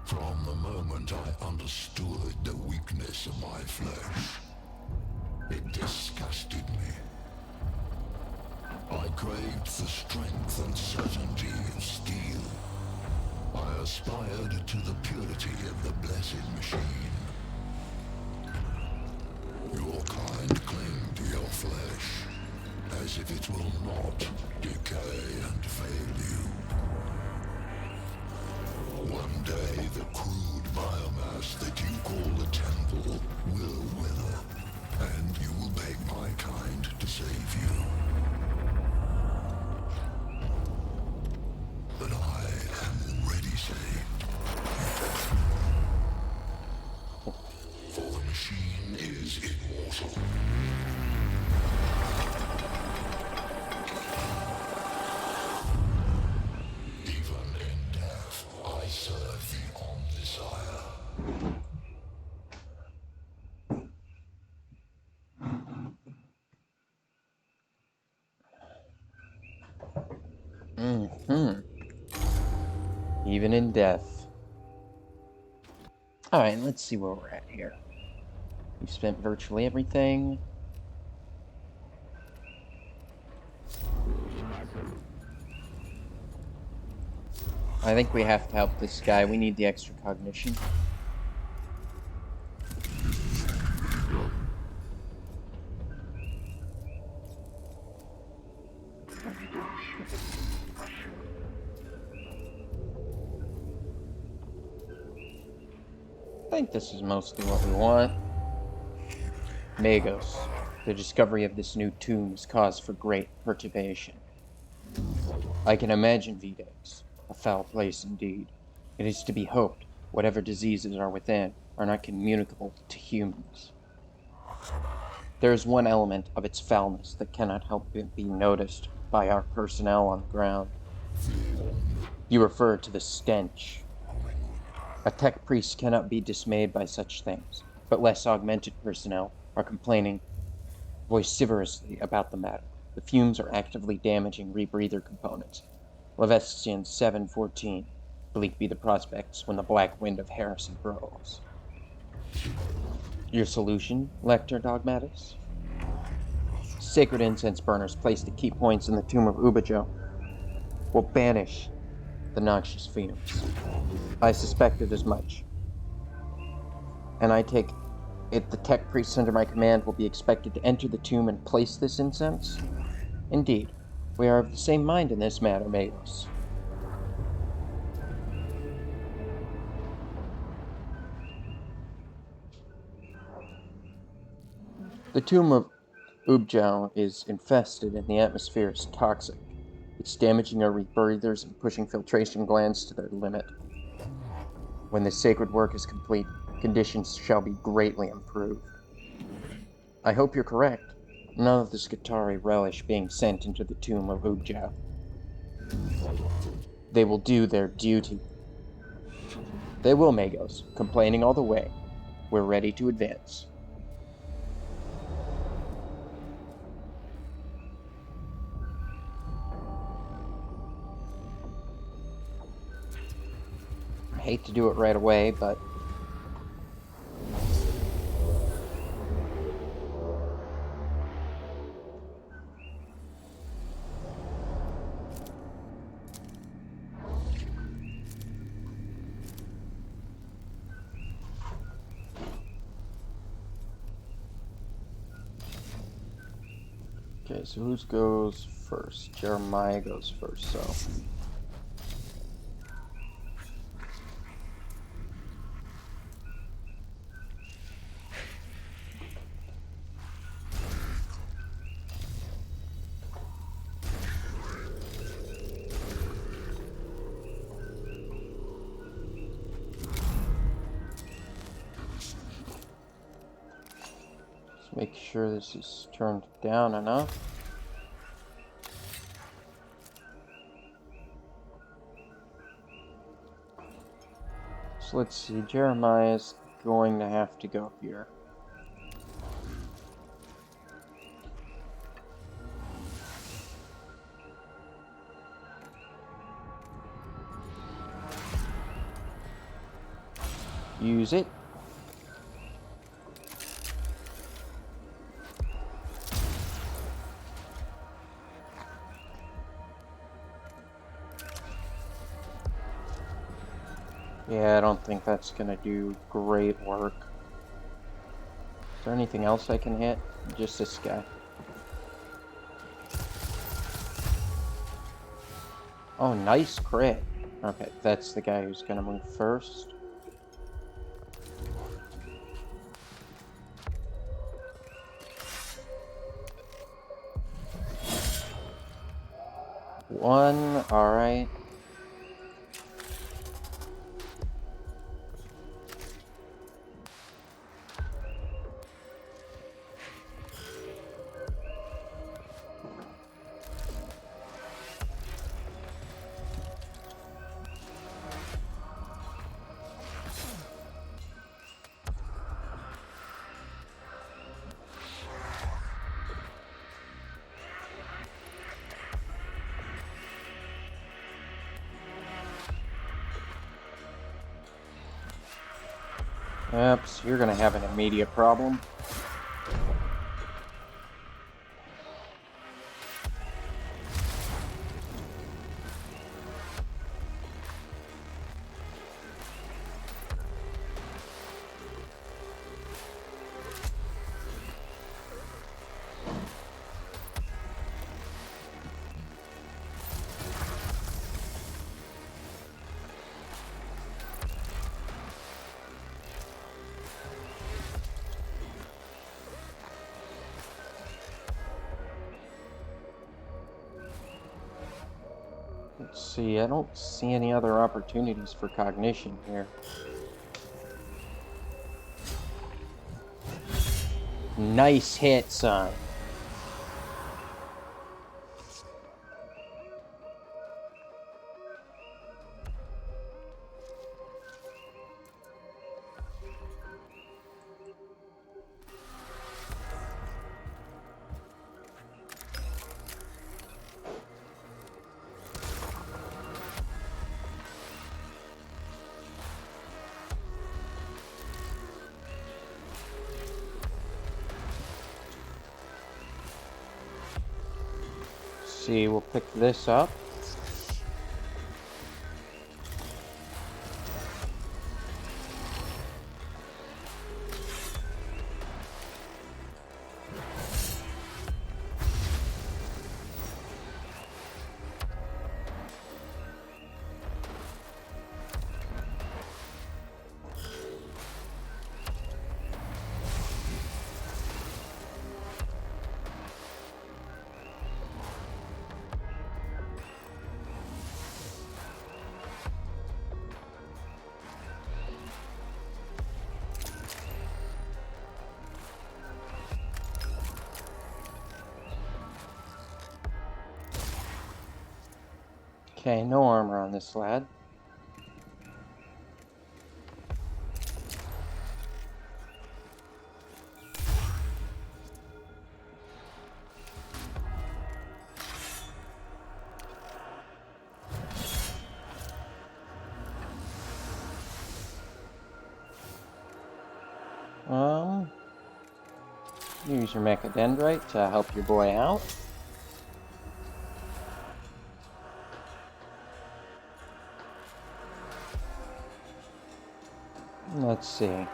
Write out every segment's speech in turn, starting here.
From the moment I understood the weakness of my flesh, it disgusted me. I craved the strength and certainty of steel. I aspired to the purity of the blessed machine. Your kind cling to your flesh, as if it will not decay and fail you. One day the crude biomass that you call the temple will wither, and you will beg my kind to save you. But I am already saved. For the machine is immortal. Even in death, I serve the Omnisire. Even in death. Alright, let's see where we're at here. We've spent virtually everything. I think we have to help this guy. We need the extra cognition. I think this is mostly what we want. Magos. The discovery of this new tomb is cause for great perturbation. I can imagine Videx. A foul place indeed. It is to be hoped whatever diseases are within are not communicable to humans. There is one element of its foulness that cannot help but be noticed by our personnel on the ground. You refer to the stench. A tech priest cannot be dismayed by such things, but less augmented personnel are complaining vociferously about the matter. The fumes are actively damaging rebreather components. Levestian 714. Bleak be the prospects when the black wind of heresy blows. Your solution, Lector Dogmatis? Sacred incense burners placed at key points in the tomb of Ubajo will banish the noxious fumes. I suspected as much, and I take it the tech priests under my command will be expected to enter the tomb and place this incense? Indeed, we are of the same mind in this matter, Magos. The tomb of Ubjao is infested and the atmosphere is toxic. It's damaging our rebreathers and pushing filtration glands to their limit. When this sacred work is complete, conditions shall be greatly improved. I hope you're correct. None of the Skitari relish being sent into the tomb of Ubjao. They will do their duty. They will, Magos, complaining all the way. We're ready to advance. I hate to do it right away, but okay, so who goes first? Jeremiah goes first, so let's make sure this is turned down enough. So let's see, Jeremiah's going to have to go here. Use it. Yeah, I don't think that's gonna do great work. Is there anything else I can hit? Just this guy. Oh, nice crit. Okay, that's the guy who's gonna move first. One, alright. Oops, you're gonna have an immediate problem. Let's see, I don't see any other opportunities for cognition here. Nice hit, son. See, we'll pick this up. Okay, no armor on this lad. Use your Mechadendrite to help your boy out. Let's see.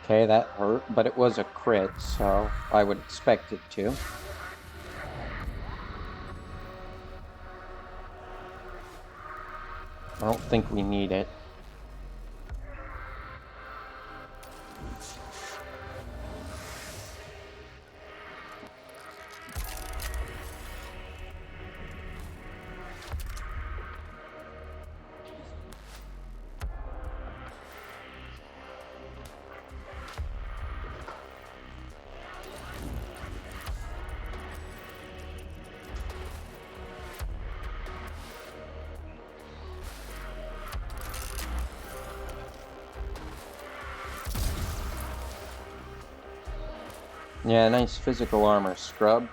Okay, that hurt, but it was a crit, so I would expect it to. I don't think we need it. Yeah, nice physical armor, scrub.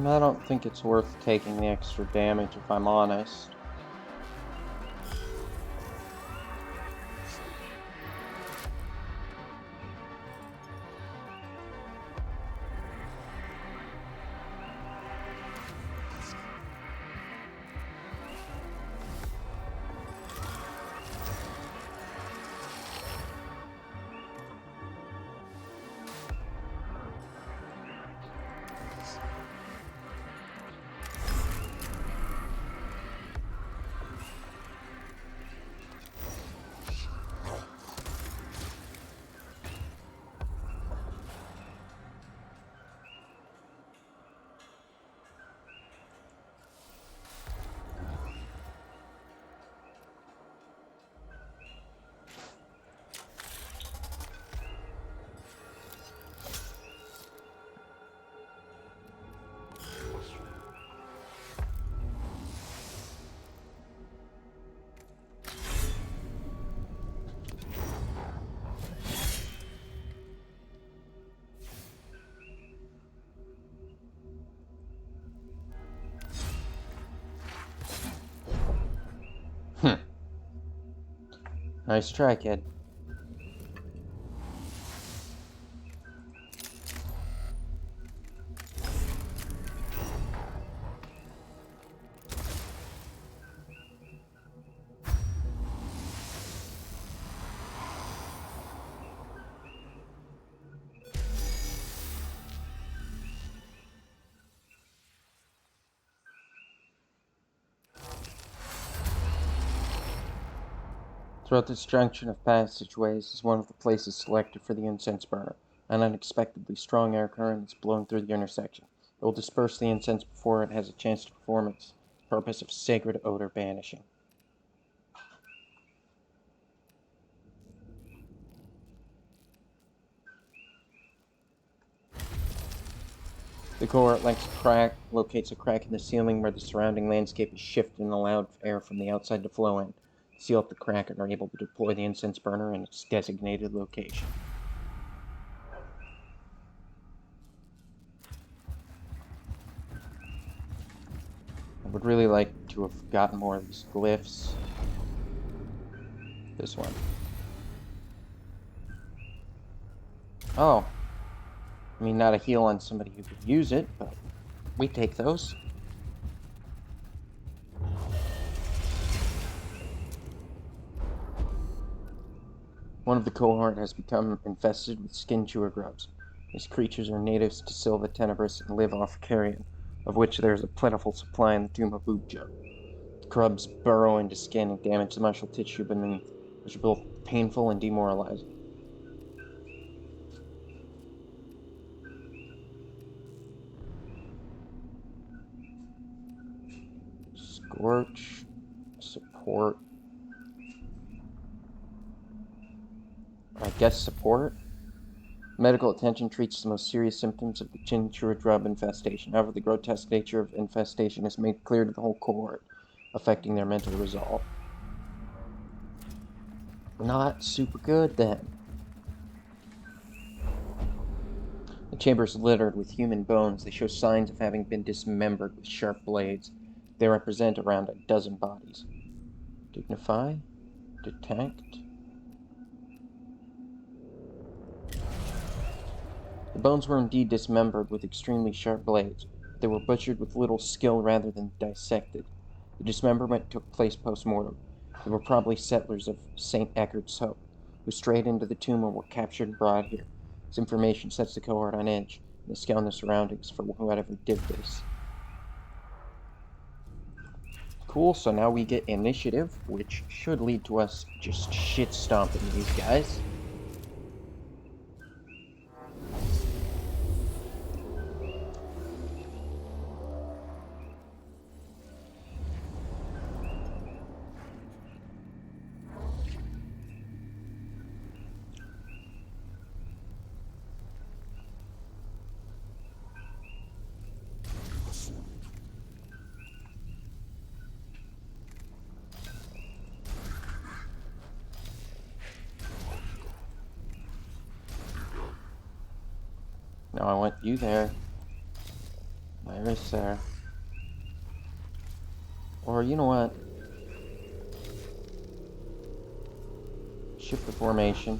I don't think it's worth taking the extra damage if I'm honest. Nice try, kid. Throughout this junction of passageways is one of the places selected for the incense burner. An unexpectedly strong air current is blown through the intersection. It will disperse the incense before it has a chance to perform its purpose of sacred odor banishing. The cohort locates a crack in the ceiling where the surrounding landscape is shifted and allowed air from the outside to flow in. Seal up the crack and are able to deploy the incense burner in its designated location. I would really like to have gotten more of these glyphs. This one. Oh. I mean, not a heal on somebody who could use it, but we take those. One of the cohort has become infested with skin chewer grubs. These creatures are natives to Silva Tenebris and live off carrion, of which there is a plentiful supply in the tomb of Ubjo. The grubs burrow into skin and damage the muscle tissue beneath, which are both painful and demoralizing. Scorch, support. I guess support. Medical attention treats the most serious symptoms of the chinchilla grub infestation. However, the grotesque nature of infestation is made clear to the whole cohort, affecting their mental resolve. Not super good, then. The chamber is littered with human bones. They show signs of having been dismembered with sharp blades. They represent around a dozen bodies. Dignify? Detect? The bones were indeed dismembered with extremely sharp blades, but they were butchered with little skill rather than dissected. The dismemberment took place post-mortem. They were probably settlers of St. Eckart's Hope, who strayed into the tomb and were captured and brought here. This information sets the cohort on edge, and they scour the surroundings for whoever did this. Cool, so now we get initiative, which should lead to us just shit-stomping these guys. Now I want you there. There is there. Or, you know what? Shift the formation.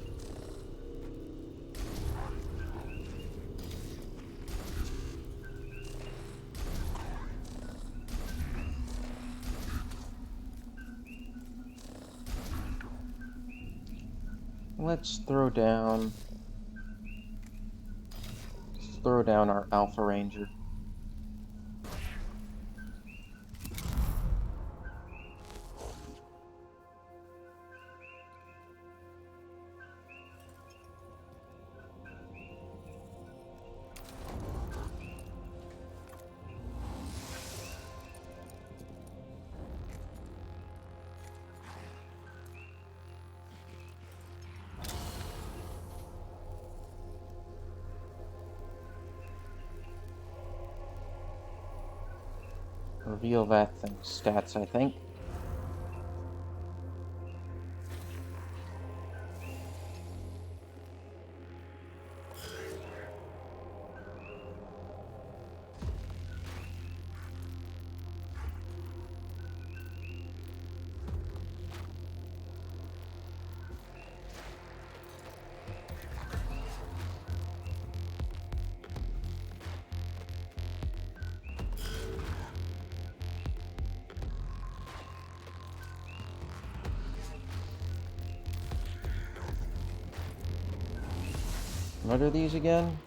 Let's throw down our Alpha Ranger. Reveal that thing's stats, I think. What are these again?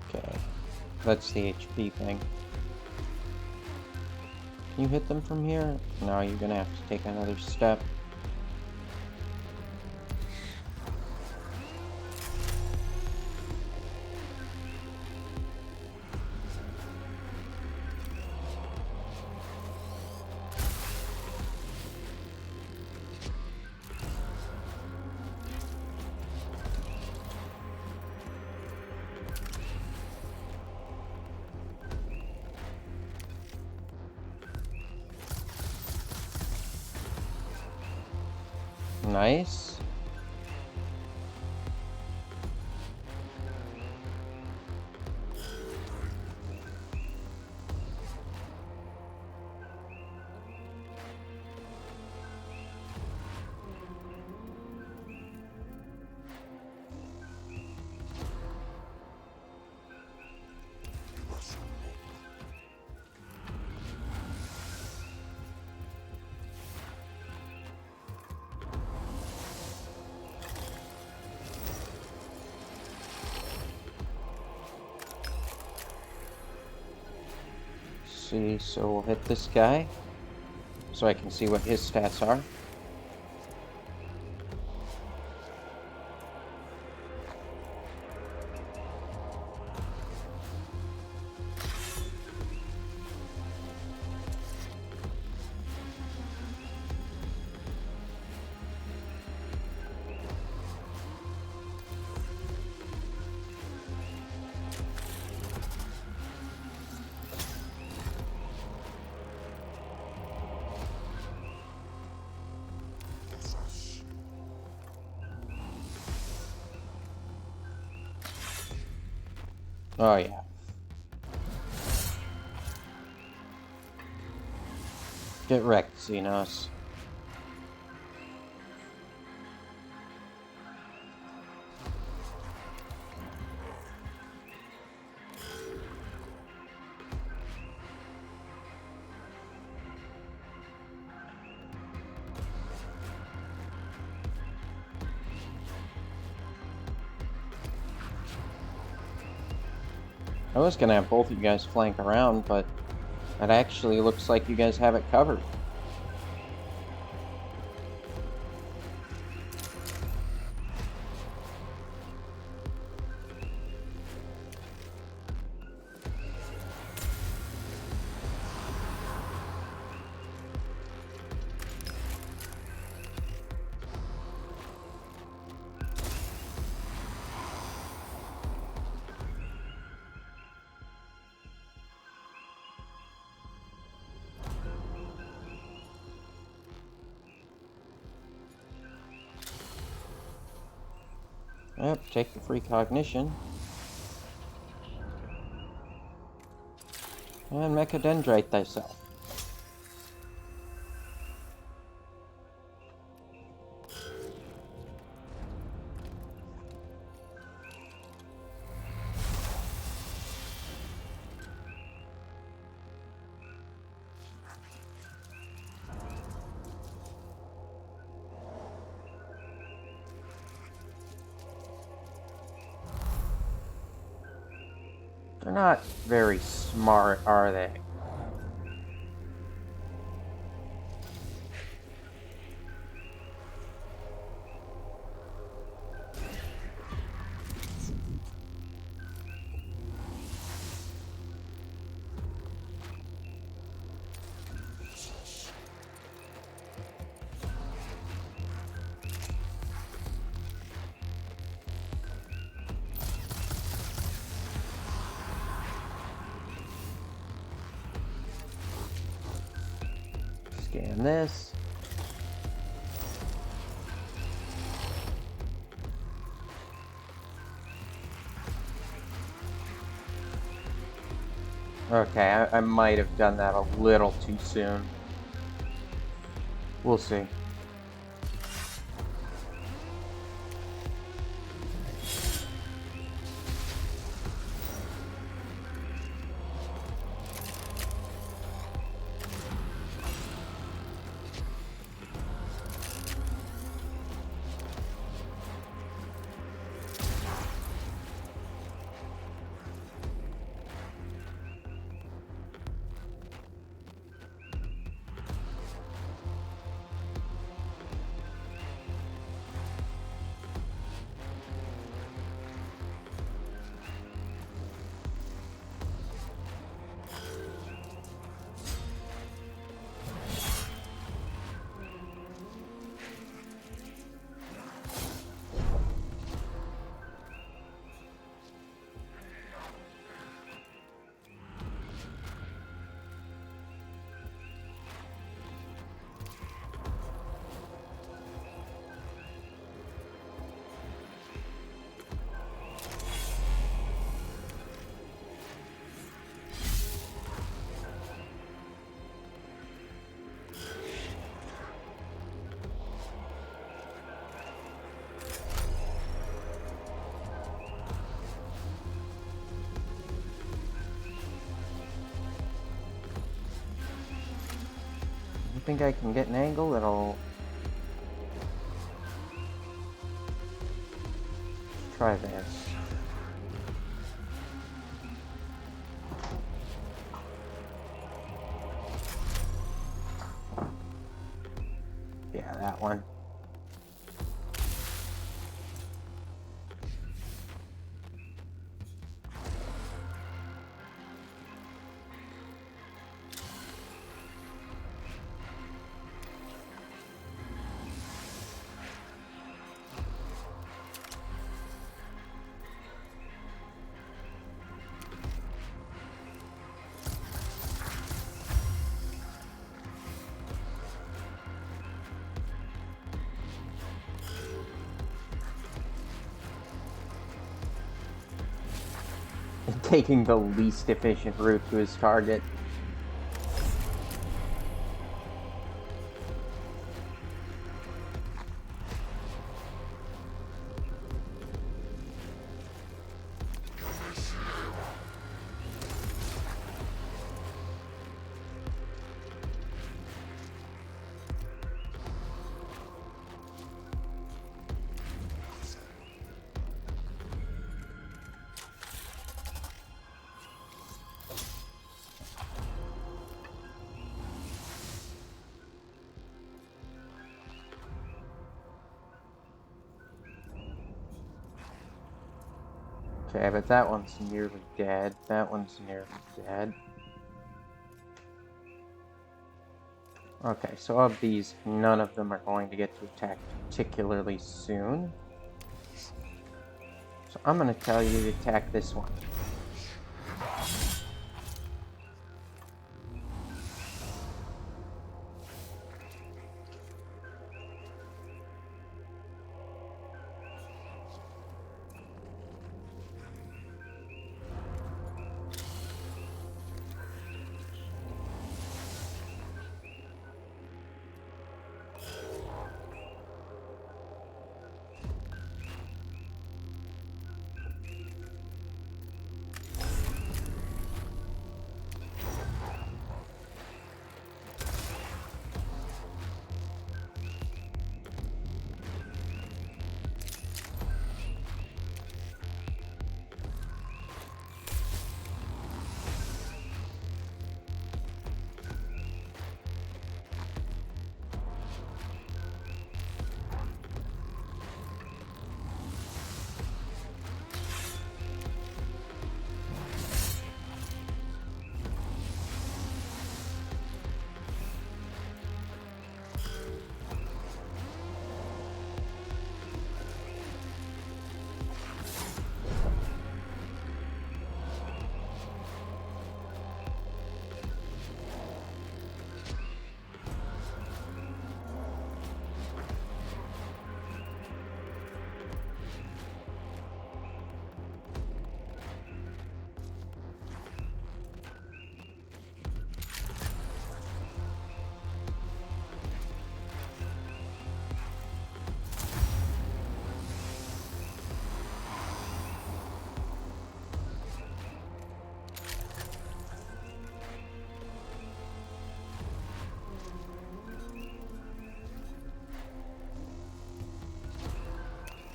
Okay, that's the HP thing. Can you hit them from here? No, you're gonna have to take another step. Nice. See, so we'll hit this guy so I can see what his stats are. Oh yeah. Get wrecked, Xenos. was gonna have both of you guys flank around, but it actually looks like you guys have it covered. Yep, take the free cognition. And mechadendrite thyself. They're not very smart, are they? Scan this. Okay, I might have done that a little too soon. We'll see. You think I can get an angle that'll... Try this. Yeah, that one. Taking the least efficient route to his target. Okay, but that one's nearly dead. That one's nearly dead. Okay, so of these, none of them are going to get to attack particularly soon. So I'm going to tell you to attack this one.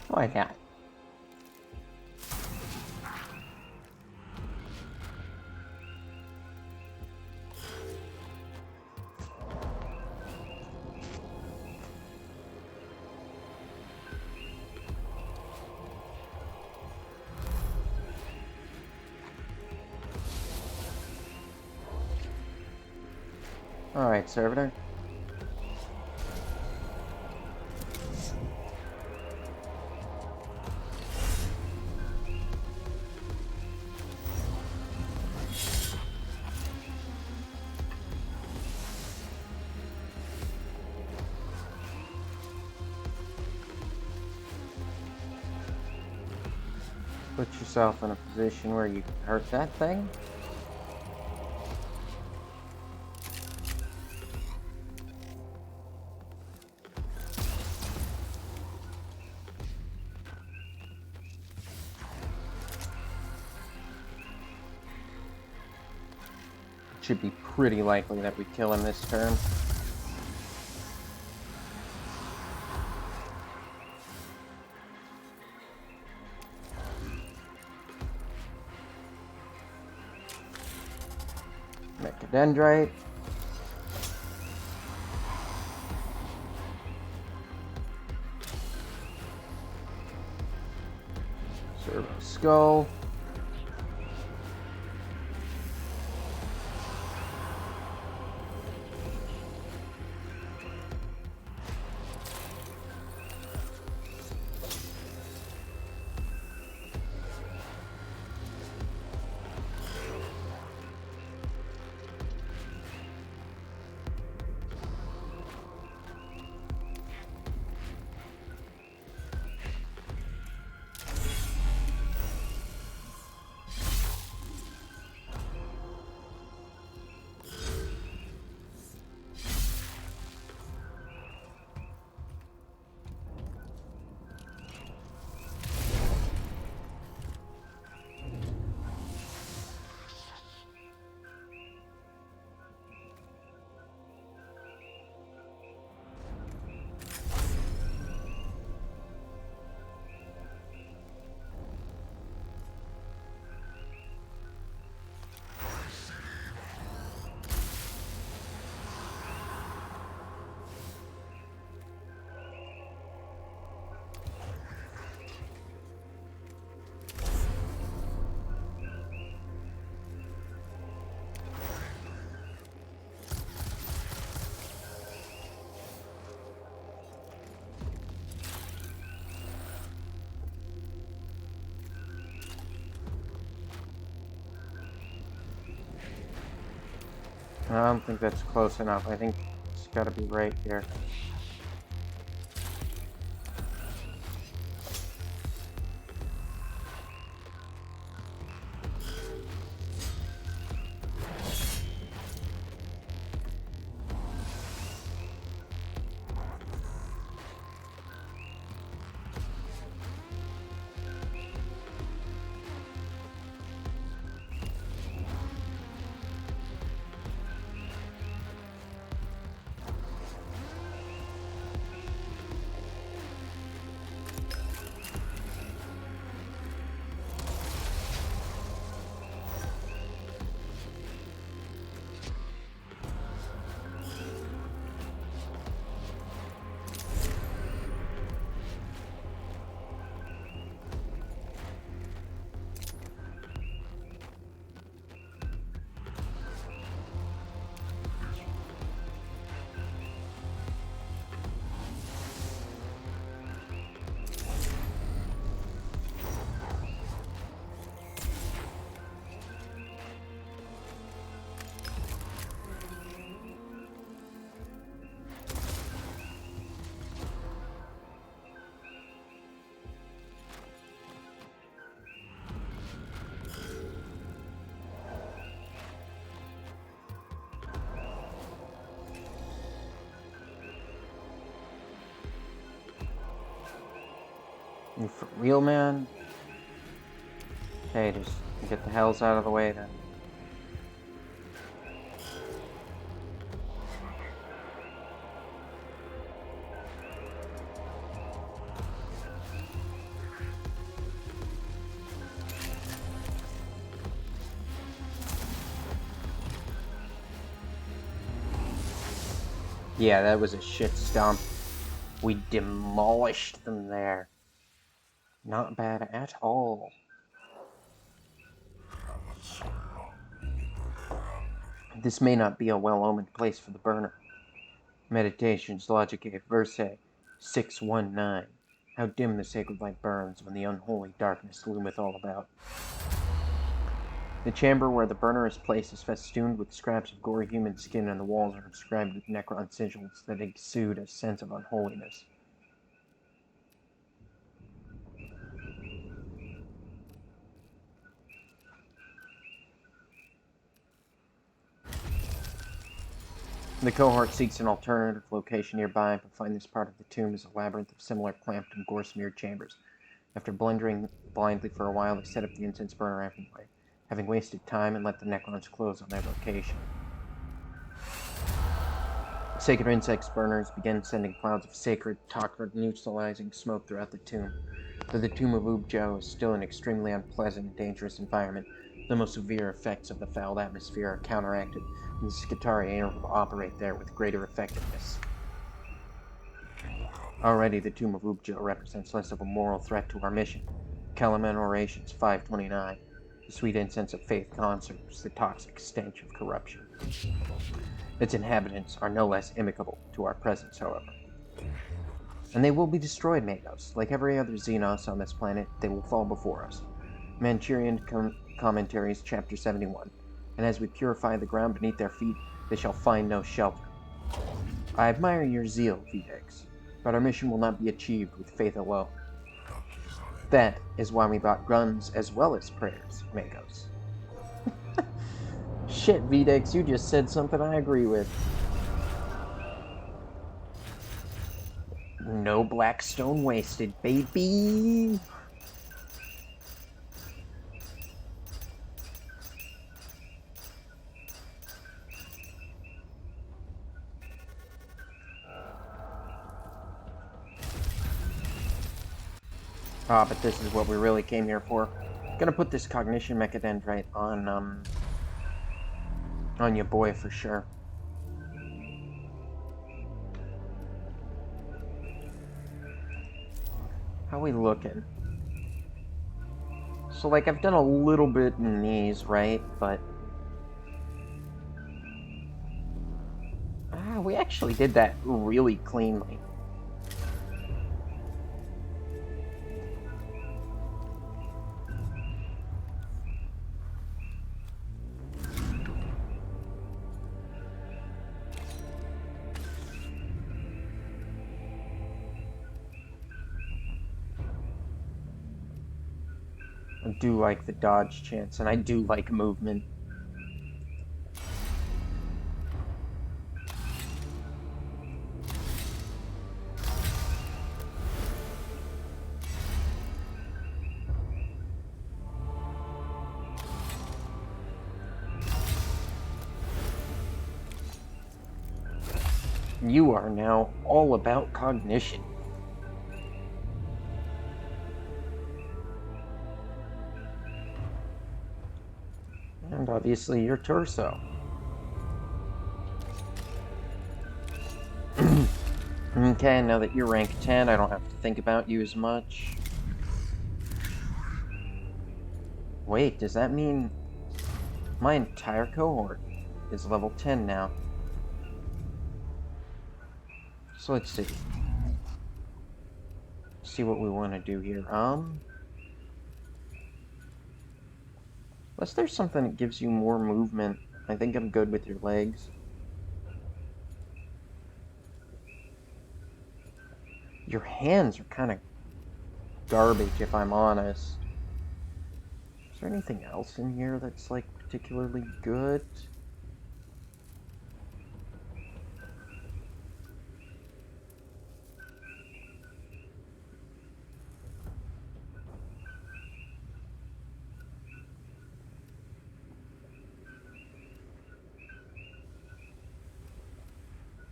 Why not? Alright, Servitor. Put yourself in a position where you can hurt that thing. It should be pretty likely that we kill him this turn. Mechadendrite. Servo Skull. I don't think that's close enough. I think it's gotta be right here. You for real, man? Hey, just get the hells out of the way then. Yeah, that was a shit stomp. We demolished them there. Not bad at all. This may not be a well-omened place for the burner. Meditations Logicae Verse 619. How dim the sacred light burns when the unholy darkness loometh all about. The chamber where the burner is placed is festooned with scraps of gory human skin, and the walls are inscribed with necron sigils that exude a sense of unholiness. The cohort seeks an alternative location nearby, but find this part of the tomb is a labyrinth of similar clamped and gore-smeared chambers. After blundering blindly for a while, they set up the incense burner anyway, having wasted time and let the necrons close on their location. The sacred incense burners began sending clouds of sacred, toxic, neutralizing smoke throughout the tomb. Though the tomb of Ubjo is still an extremely unpleasant and dangerous environment, the most severe effects of the foul atmosphere are counteracted, and the Skitarii are able to operate there with greater effectiveness. Already, the tomb of Ubjo represents less of a moral threat to our mission. Kalaman Orations 529. The sweet incense of faith conserves the toxic stench of corruption. Its inhabitants are no less amicable to our presence, however. And they will be destroyed, Magos. Like every other Xenos on this planet, they will fall before us. Manchurian Commentaries, Chapter 71. And as we purify the ground beneath their feet, they shall find no shelter. I admire your zeal, Videx, but our mission will not be achieved with faith alone. That is why we brought guns as well as prayers, Magos. Shit, Videx, you just said something I agree with. No Blackstone wasted, baby! Ah, but this is what we really came here for. Gonna put this cognition mechadendrite on your boy for sure. How we looking? So, like, I've done a little bit in these, right? But we actually did that really cleanly. I do like the dodge chance, and I do like movement. You are now all about cognition. And obviously your torso. Okay, now that you're rank 10, I don't have to think about you as much. Wait, does that mean my entire cohort is level 10 now? So let's see. See what we want to do here. Unless there's something that gives you more movement, I think I'm good with your legs. Your hands are kind of garbage, if I'm honest. Is there anything else in here that's, like, particularly good?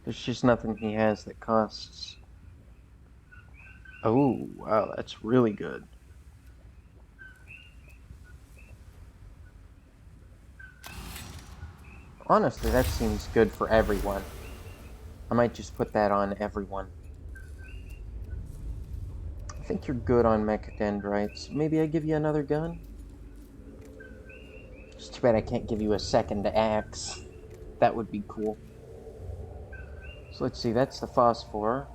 There's just nothing he has that costs. Oh, wow, that's really good. Honestly, that seems good for everyone. I might just put that on everyone. I think you're good on mechadendrites. Maybe I give you another gun? It's too bad I can't give you a second axe. That would be cool. So let's see, that's the phosphor.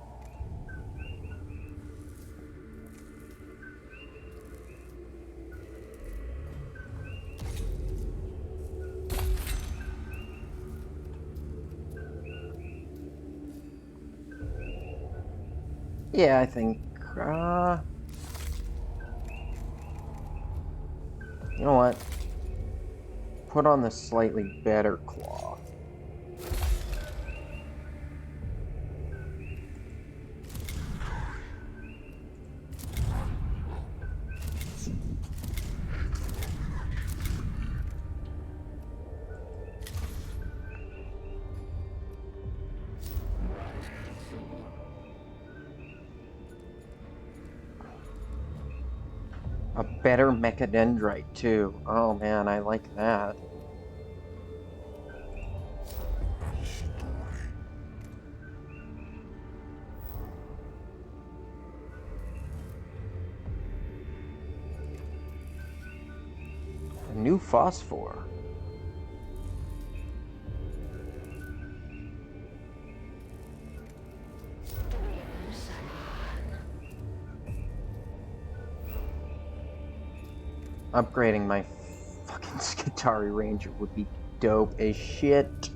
Yeah, I think, you know what? Put on the slightly better claw. A better mechadendrite, too. Oh man, I like that. A new phosphor. Upgrading my fucking Skitari Ranger would be dope as shit.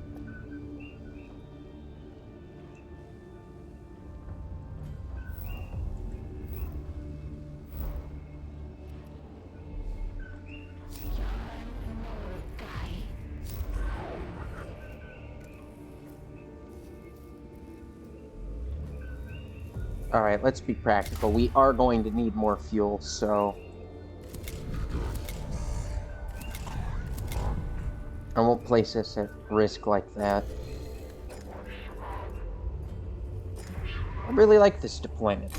Alright, let's be practical. We are going to need more fuel, so I won't place us at risk like that. I really like this deployment.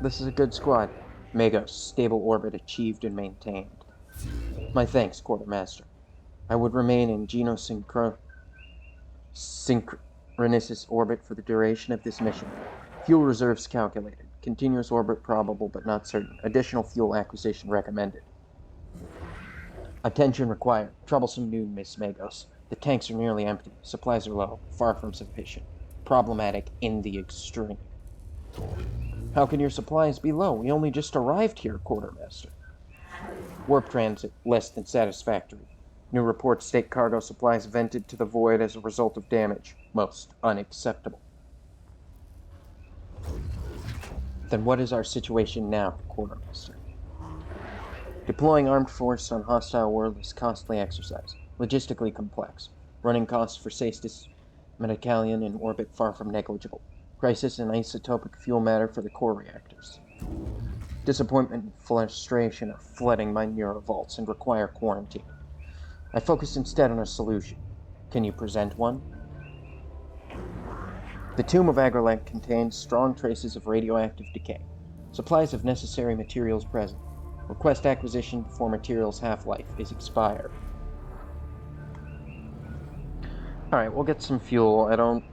This is a good squad. Magos, stable orbit achieved and maintained. My thanks, Quartermaster. I would remain in synchronous orbit for the duration of this mission. Fuel reserves calculated. Continuous orbit probable but not certain. Additional fuel acquisition recommended. Attention required. Troublesome noon, Miss Magos. The tanks are nearly empty. Supplies are low. Far from sufficient. Problematic in the extreme. How can your supplies be low? We only just arrived here, Quartermaster. Warp transit less than satisfactory. New reports state cargo supplies vented to the void as a result of damage. Most unacceptable. Then what is our situation now, Quartermaster? Deploying armed force on hostile world is costly exercise, logistically complex. Running costs for Sestis Metacalion in orbit far from negligible. Crisis in isotopic fuel matter for the core reactors. Disappointment and frustration are flooding my neurovaults and require quarantine. I focus instead on a solution. Can you present one? The tomb of Agrelek contains strong traces of radioactive decay. Supplies of necessary materials present. Request acquisition before material's half-life is expired. Alright, we'll get some fuel. I don't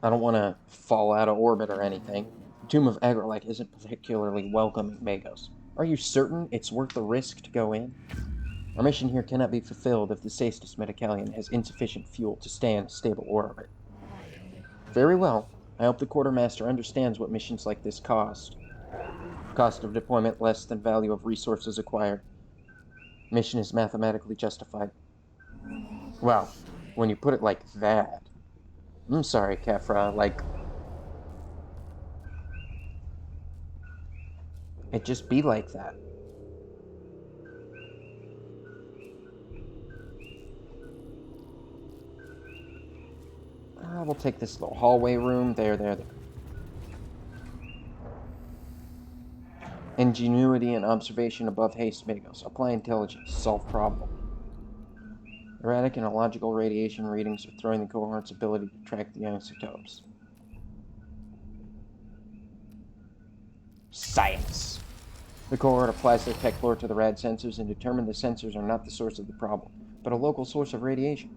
want to fall out of orbit or anything. The tomb of Agrelek isn't particularly welcoming, Magos. Are you certain it's worth the risk to go in? Our mission here cannot be fulfilled if the Sestis Metacalion has insufficient fuel to stay in a stable orbit. Very well. I hope the quartermaster understands what missions like this cost. Cost of deployment less than value of resources acquired. Mission is mathematically justified. Well, when you put it like that... I'm sorry, Kefra, like... it just be like that. We'll take this little hallway room. There. Ingenuity and observation above haste, Magos. Apply intelligence. Solve problem. Erratic and illogical radiation readings are throwing the cohort's ability to track the isotopes. Science! The cohort applies their tech lore to the rad sensors and determine the sensors are not the source of the problem, but a local source of radiation.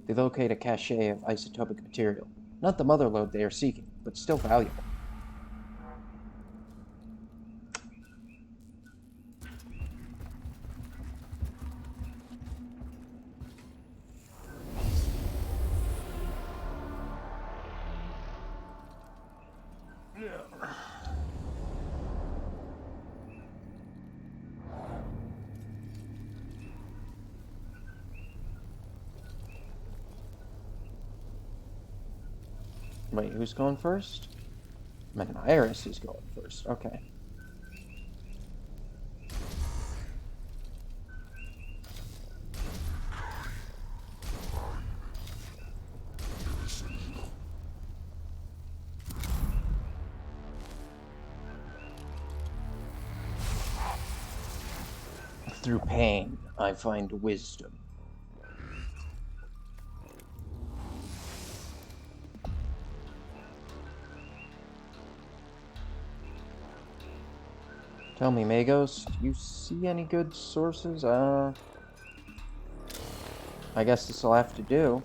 They locate a cache of isotopic material. Not the mother lode they are seeking, but still valuable. Wait, who's going first? Mechanicus is going first. Okay. Through pain, I find wisdom. Tell me, Magos, do you see any good sources? I guess this'll have to do.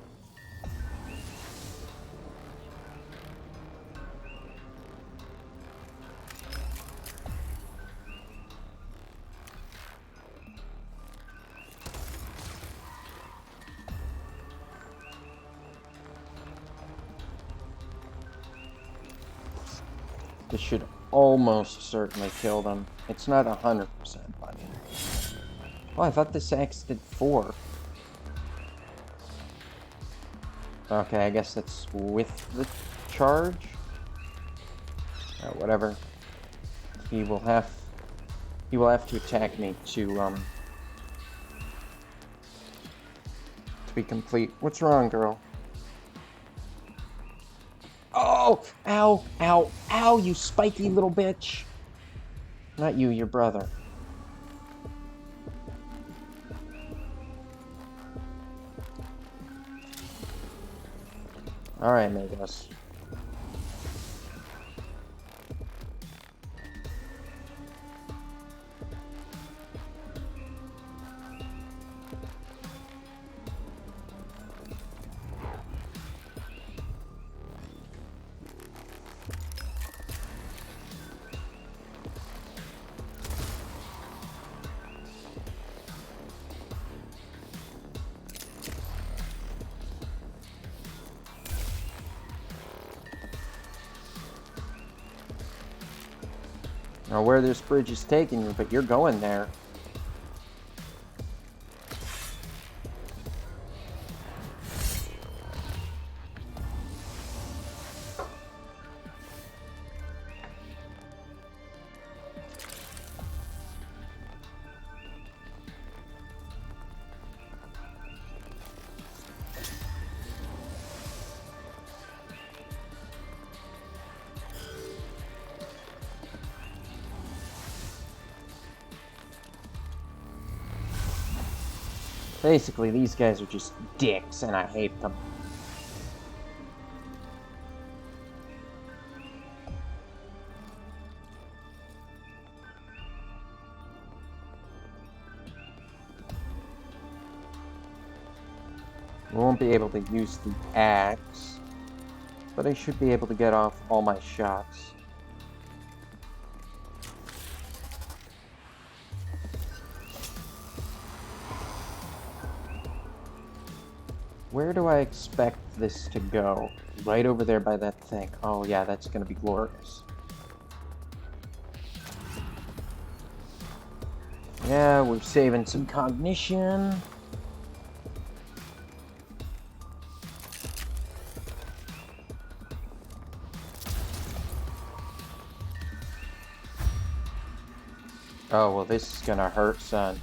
This should almost certainly kill them. It's not 100%, but... oh, I thought this axe did 4. Okay, I guess that's with the charge? Whatever. He will have to attack me to be complete. What's wrong, girl? Oh! Ow! Ow! Ow, you spiky little bitch! Not you, your brother. Alright, Magos. Now where this bridge is taking you, but you're going there. Basically, these guys are just dicks, and I hate them. I won't be able to use the axe, but I should be able to get off all my shots. Where do I expect this to go? Right over there by that thing. Oh yeah, that's gonna be glorious. Yeah, we're saving some cognition. Oh, well, this is gonna hurt, son.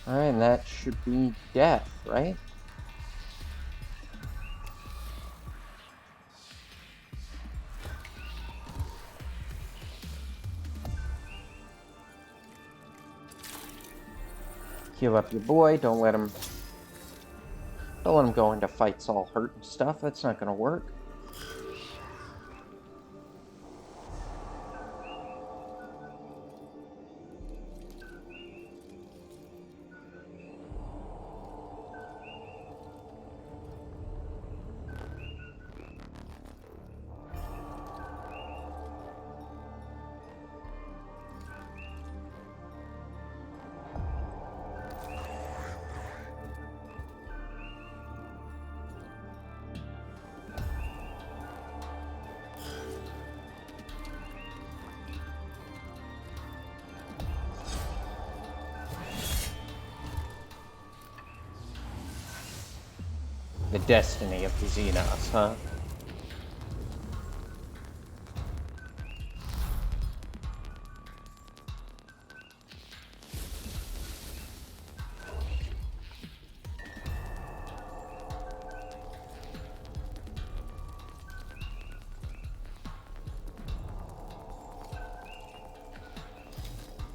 Alright, and that should be death, right? Heal up your boy, don't let him go into fights all hurt and stuff. That's not gonna work. The destiny of the Xenos, huh?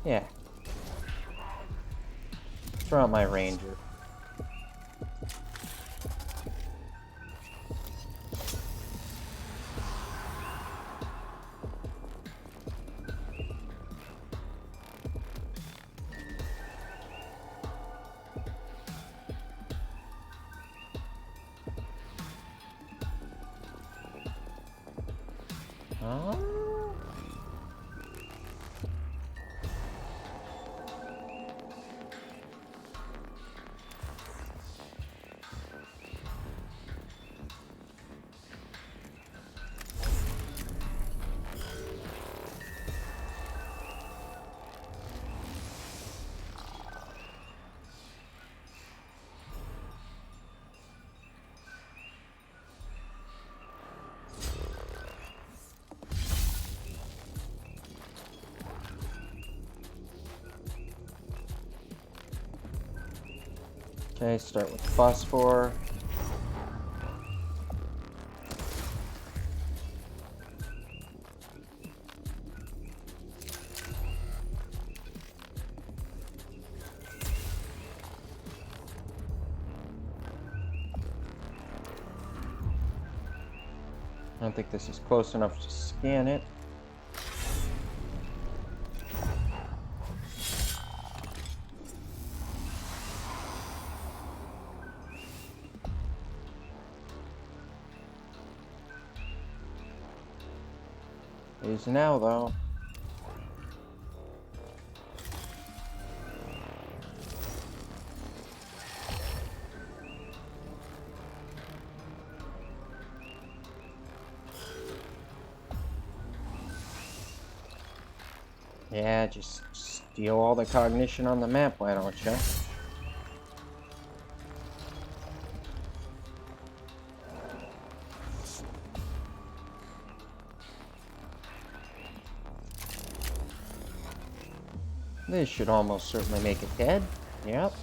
Yeah. Throw out my ranger. Oh. Okay, start with phosphor. I don't think this is close enough to scan it. It is now, though. Yeah, just steal all the cognition on the map, why don't you? This should almost certainly make it dead. Yep.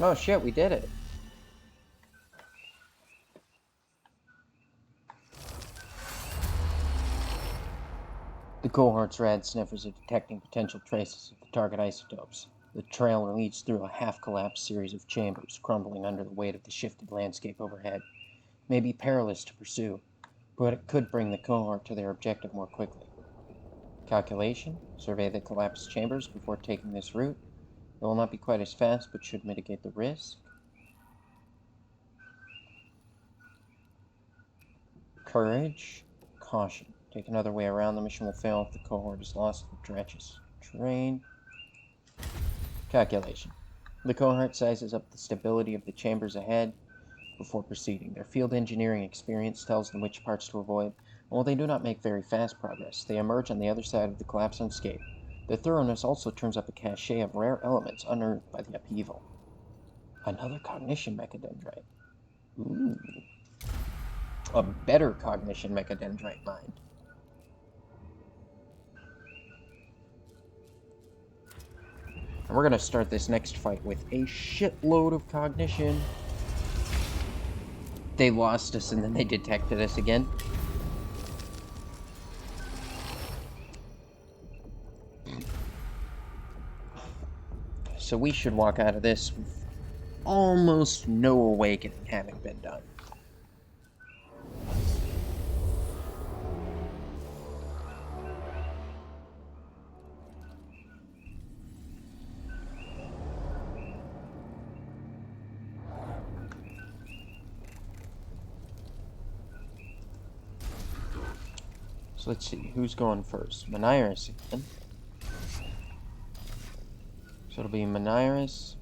Oh shit, we did it. The cohort's rad sniffers are detecting potential traces of the target isotopes. The trail leads through a half-collapsed series of chambers, crumbling under the weight of the shifted landscape overhead. It may be perilous to pursue, but it could bring the cohort to their objective more quickly. Calculation: survey the collapsed chambers before taking this route. It will not be quite as fast, but should mitigate the risk. Courage. Caution. Take another way around. The mission will fail if the cohort is lost in the treacherous terrain. Calculation. The cohort sizes up the stability of the chambers ahead before proceeding. Their field engineering experience tells them which parts to avoid. While they do not make very fast progress, they emerge on the other side of the collapse unscathed. Their thoroughness also turns up a cache of rare elements unearthed by the upheaval. Another cognition mechadendrite. Ooh. A better cognition mechadendrite mind. And we're going to start this next fight with a shitload of cognition. They lost us and then they detected us again. So we should walk out of this with almost no awakening having been done. So let's see, who's going first? Mechanicus again. So it'll be Mechanicus,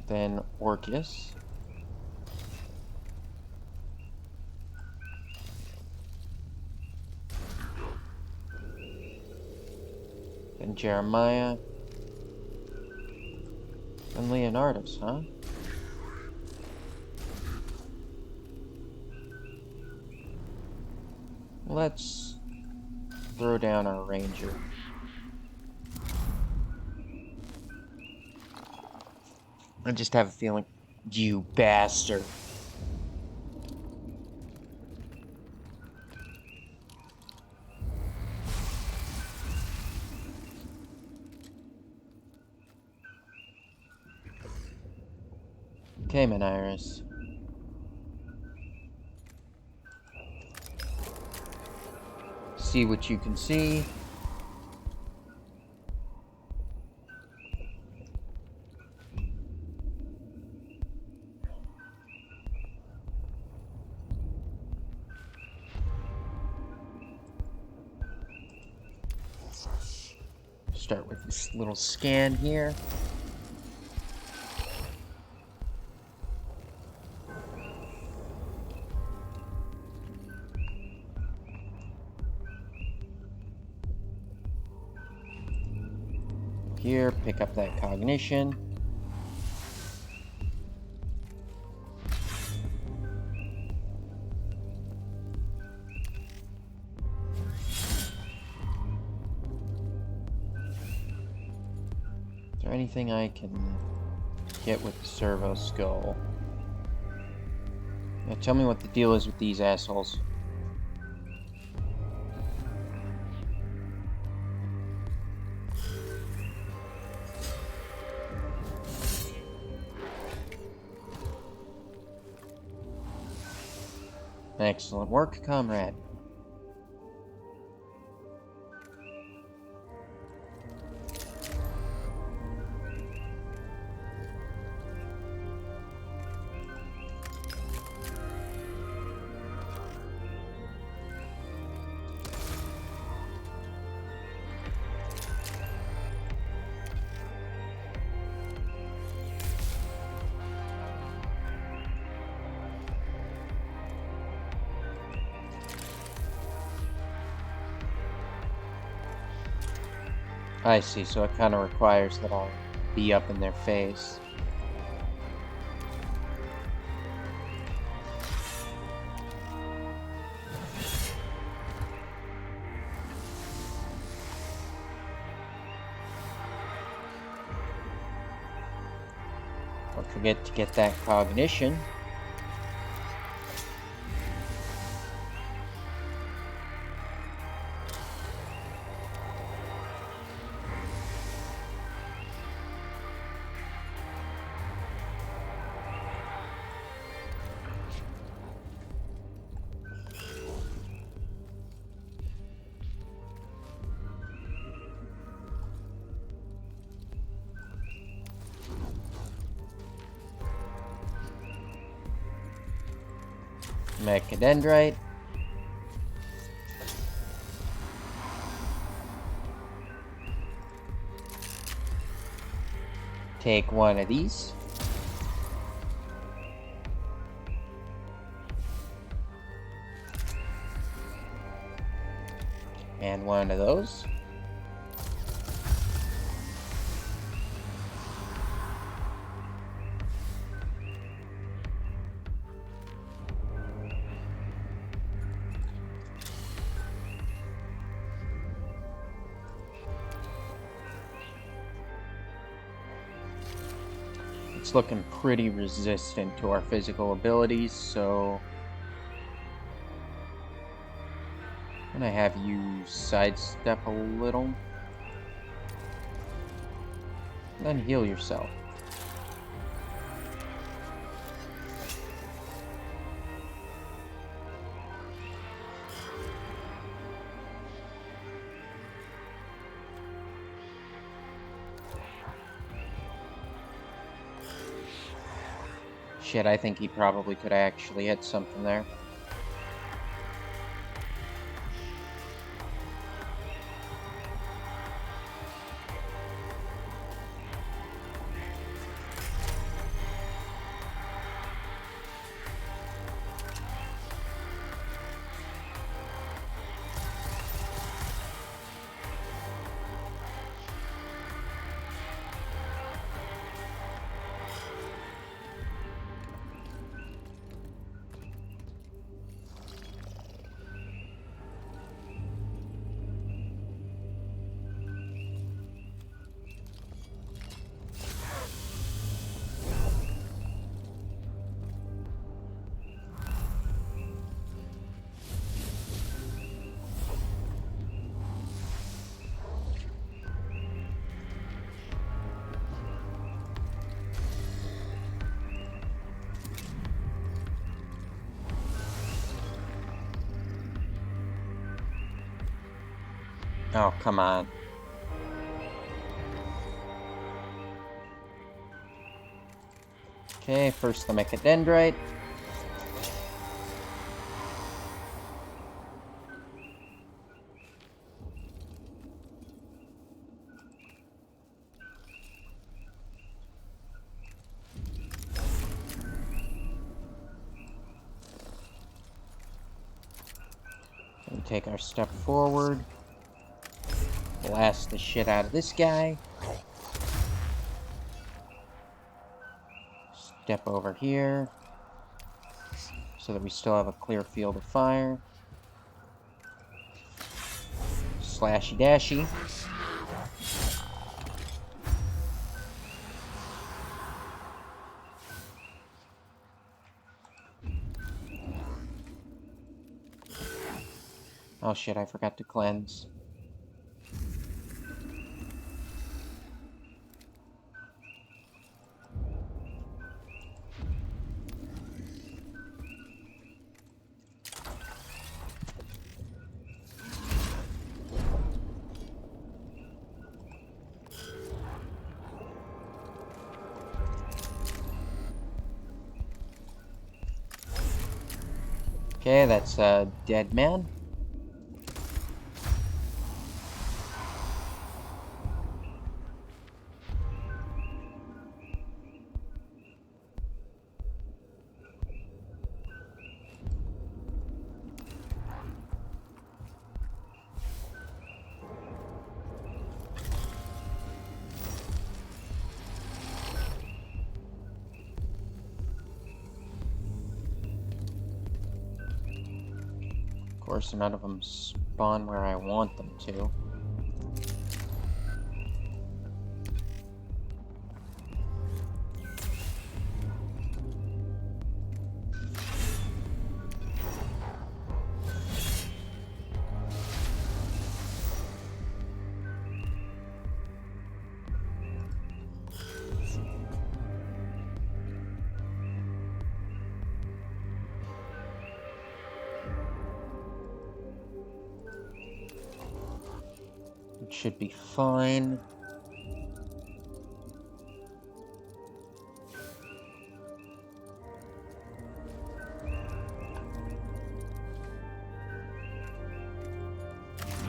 then Orcus, then Jeremiah, then Leonardus, huh? Let's throw down our ranger. I just have a feeling, you bastard. Okay, Mechanicus. See what you can see. Start with this little scan here. Here, pick up that cognition. Is there anything I can get with the servo skull? Now tell me what the deal is with these assholes. Excellent work, comrade. I see, so it kind of requires that I'll be up in their face. Don't forget to get that cognition. Mechadendrite. Take one of these. And one of those. It's looking pretty resistant to our physical abilities, so I'm gonna have you sidestep a little. Then heal yourself. Shit, I think he probably could have actually hit something there. Oh, come on. Okay, first the Mechadendrite. And take our step forward. Blast the shit out of this guy. Step over here. So that we still have a clear field of fire. Slashy dashy. Oh shit, I forgot to cleanse. Okay, that's a dead man. Of course, none of them spawn where I want them to. should be fine.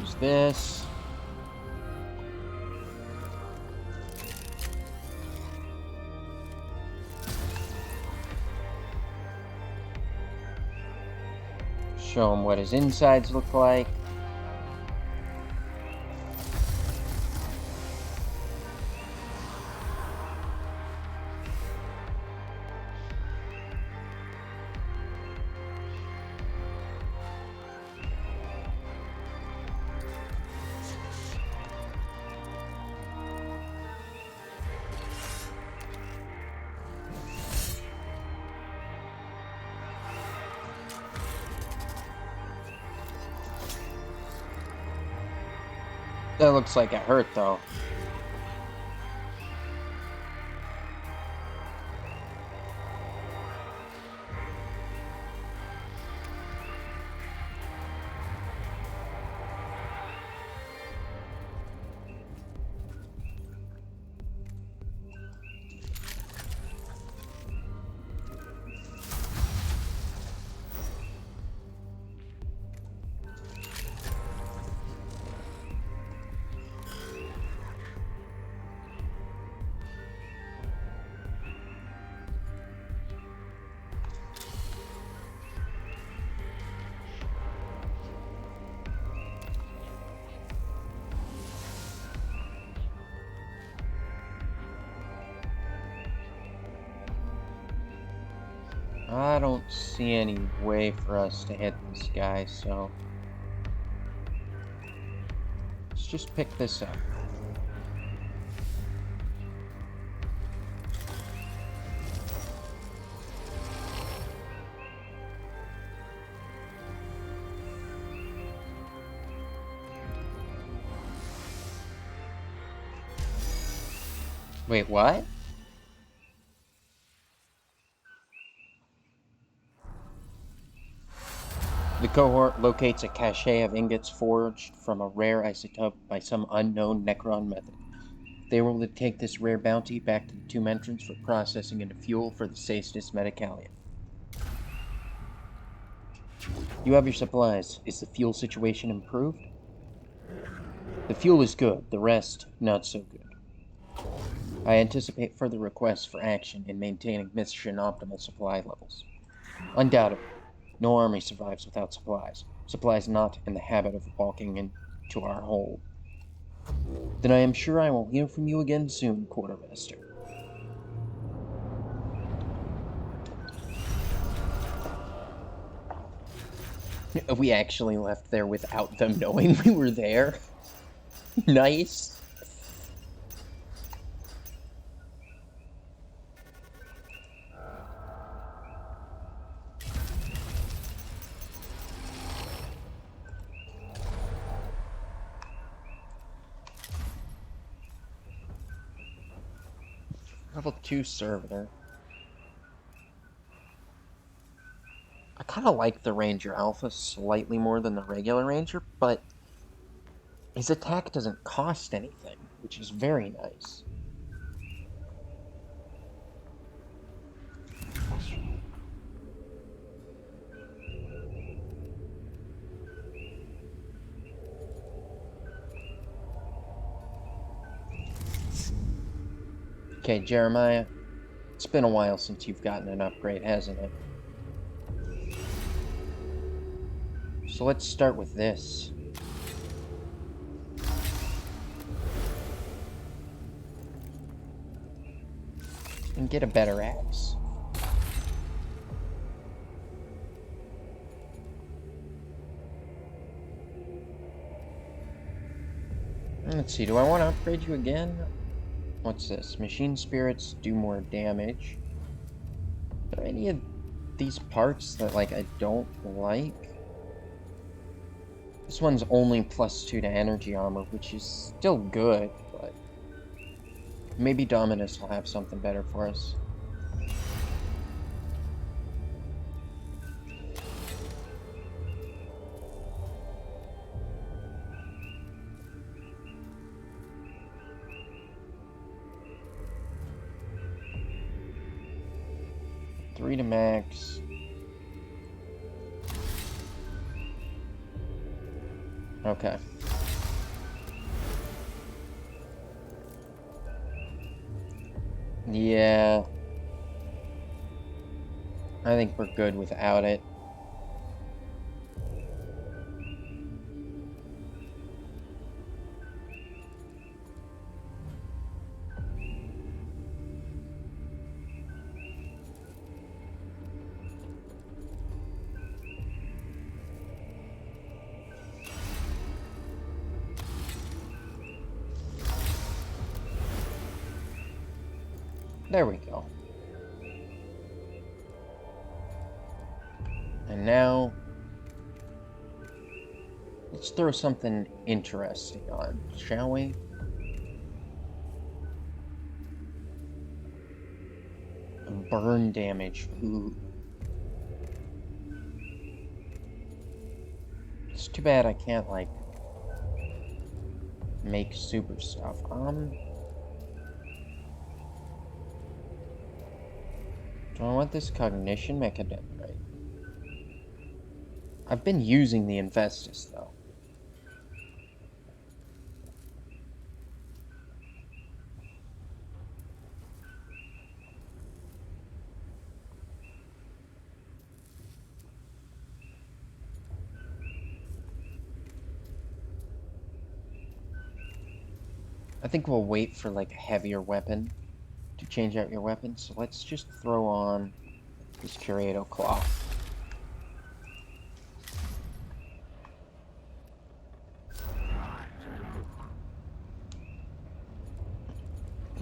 Use this. Show him what his insides look like. That looks like it hurt, though. I don't see any way for us to hit this guy, so let's just pick this up. Wait, what? The cohort locates a cache of ingots forged from a rare isotope by some unknown Necron method. They will take this rare bounty back to the tomb entrance for processing into fuel for the Saestus Metacalion. You have your supplies. Is the fuel situation improved? The fuel is good, the rest, not so good. I anticipate further requests for action in maintaining mission optimal supply levels. Undoubtedly, no army survives without supplies. Supplies not in the habit of walking into our hold. Then I am sure I will hear from you again soon, Quartermaster. We actually left there without them knowing we were there. Nice. Level 2 servitor. I kind of like the Ranger Alpha slightly more than the regular Ranger, but his attack doesn't cost anything, which is very nice. Okay, Jeremiah, it's been a while since you've gotten an upgrade, hasn't it? So let's start with this. And get a better axe. Let's see, do I want to upgrade you again? What's this? Machine spirits do more damage. Are there any of these parts that, like, I don't like? This one's only +2 to energy armor, which is still good, but maybe Dominus will have something better for us. 3 to max. Okay. Yeah. I think we're good without it. There we go. And now, let's throw something interesting on, shall we? Burn damage. Ooh. It's too bad I can't, like, make super stuff. Do I want this cognition mechanism? Right. I've been using the Infestus, though. I think we'll wait for, like, a heavier weapon to change out your weapon, so let's just throw on this Curato Claw.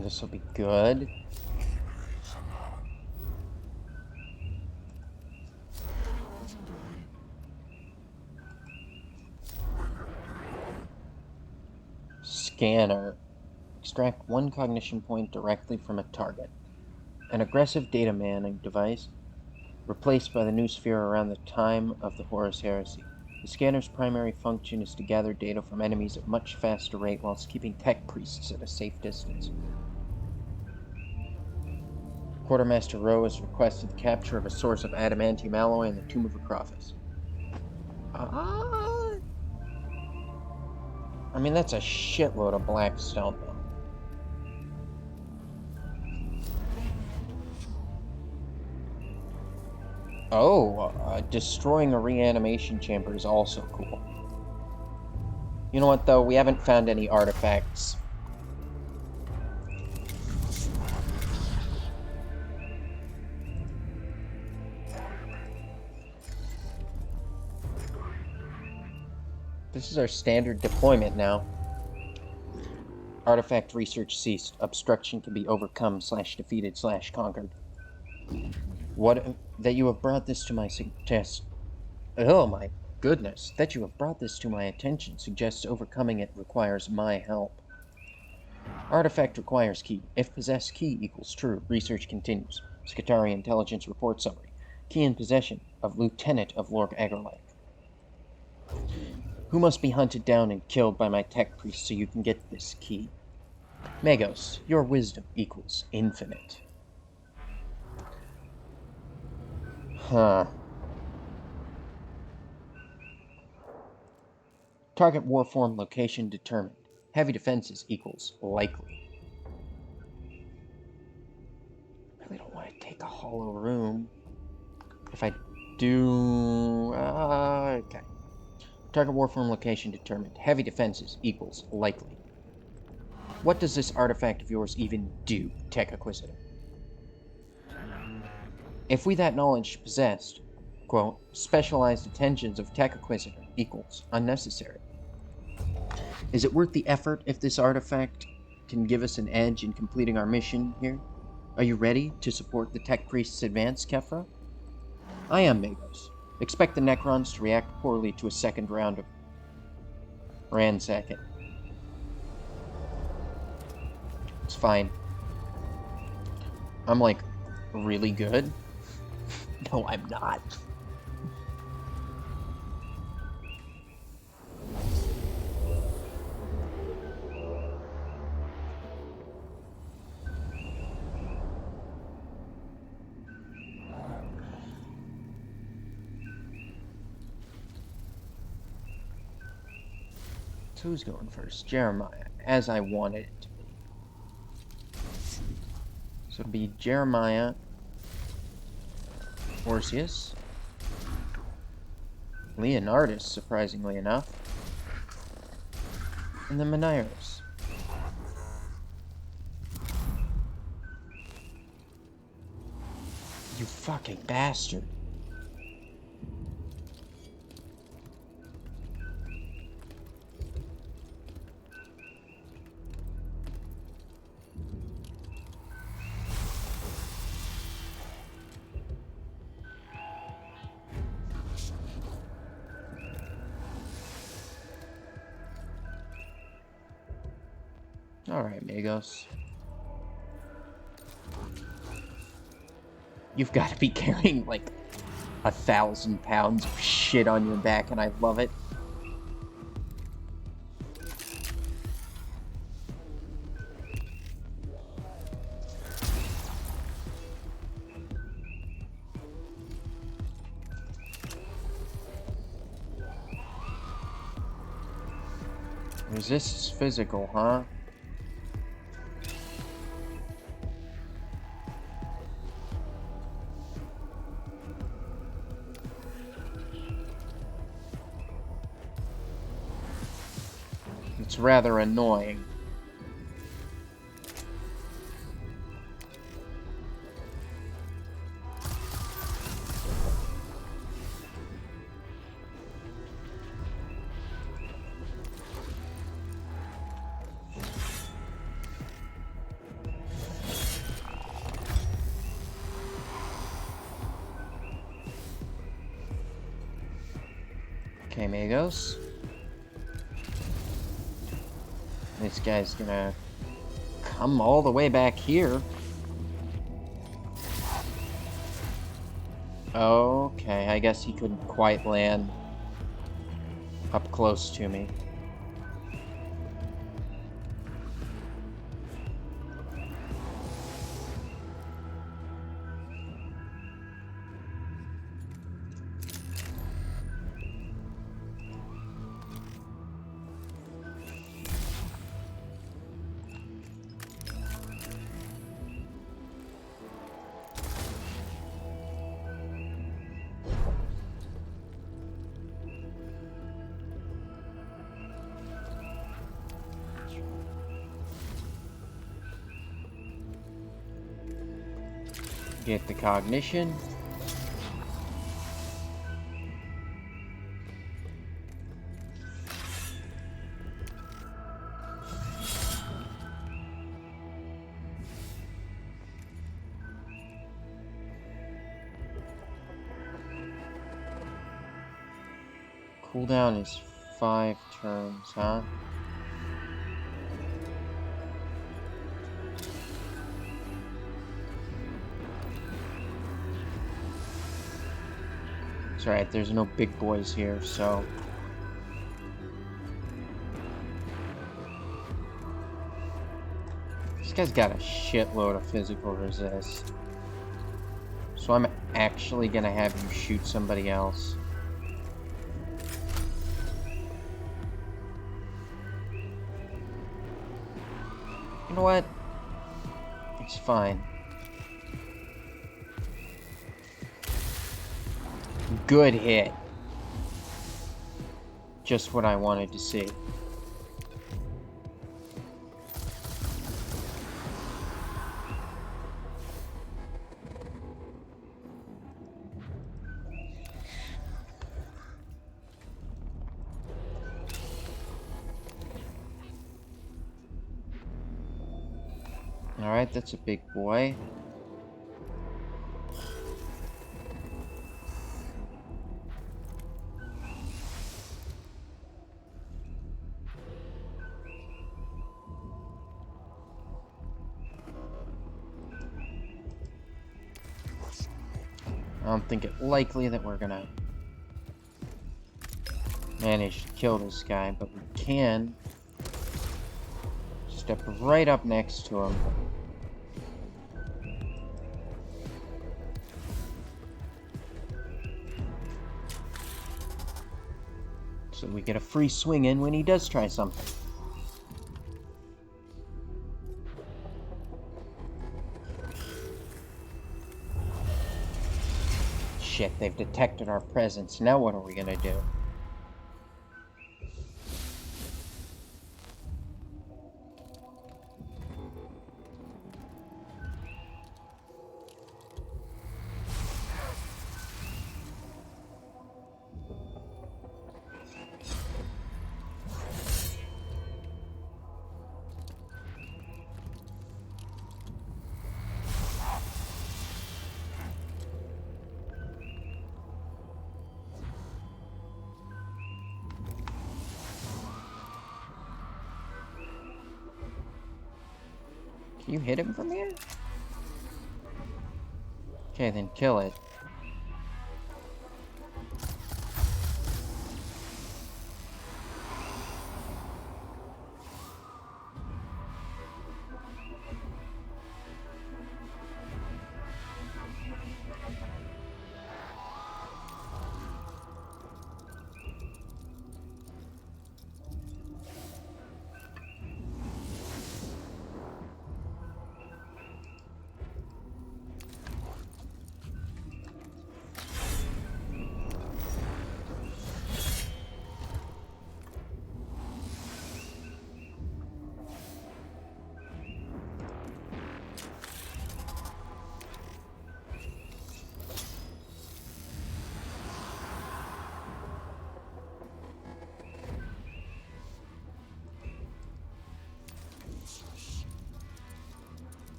This will be good. Scanner. Extract 1 cognition point directly from a target. An aggressive data manning device replaced by the new sphere around the time of the Horus Heresy. The scanner's primary function is to gather data from enemies at much faster rate whilst keeping tech priests at a safe distance. Quartermaster Rowe has requested the capture of a source of adamantium alloy in the tomb of Acrophis. I mean, that's a shitload of black stone, though. Oh, destroying a reanimation chamber is also cool. You know what, though? We haven't found any artifacts. This is our standard deployment now. Artifact research ceased. Obstruction can be overcome / defeated / conquered. What that you have brought this to my suggest. Oh my goodness! That you have brought this to my attention suggests overcoming it requires my help. Artifact requires key. If possessed, key equals true. Research continues. Skitarii intelligence report summary. Key in possession of Lieutenant of Lord Agrolite. Who must be hunted down and killed by my tech priest so you can get this key? Magos, your wisdom equals infinite. Huh. Target warform location determined. Heavy defenses equals likely. Really don't want to take a hollow room. If I do... okay. Target warform location determined. Heavy defenses equals likely. What does this artifact of yours even do, Tech Acquisitor? If we that knowledge possessed, quote, specialized attentions of Tech Acquisitor equals unnecessary. Is it worth the effort if this artifact can give us an edge in completing our mission here? Are you ready to support the Tech Priest's advance, Kefra? I am, Magos. Expect the Necrons to react poorly to a second round of ransacking. It's fine. I'm, like, really good? No, I'm not. So who's going first? Jeremiah, as I wanted it to be. So it'd be Jeremiah, Orpheus, Leonardus, surprisingly enough, and then Mechanicus. You fucking bastard. Alright, amigos. You've got to be carrying, like, 1,000 pounds of shit on your back, and I love it. Resists physical, huh? It's rather annoying. Okay, amigos. This guy's gonna come all the way back here. Okay, I guess he couldn't quite land up close to me. Get the cognition. Cooldown is 5 turns, huh? It's alright, there's no big boys here, so... This guy's got a shitload of physical resist. So I'm actually gonna have you shoot somebody else. You know what? It's fine. Good hit. Just what I wanted to see. Alright, that's a big boy. I don't think it likely that we're gonna manage to kill this guy, but we can step right up next to him. So we get a free swing in when he does try something. Shit, they've detected our presence. Now what are we gonna do? Can you hit him from here? Okay, then kill it.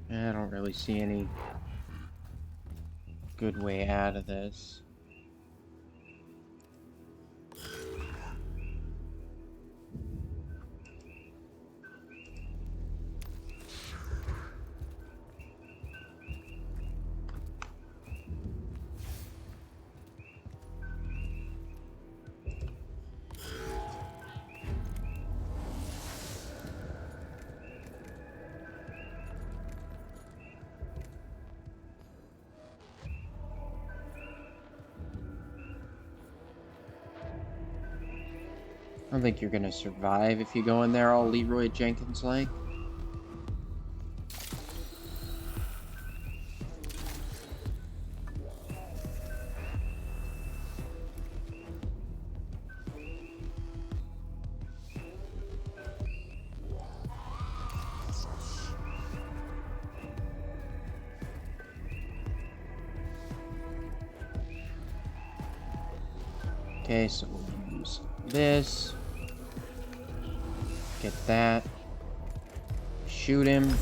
I don't really see any good way out of this. I don't think you're gonna survive if you go in there all Leroy Jenkins-like. Okay, so we'll use this. Get that. Shoot him.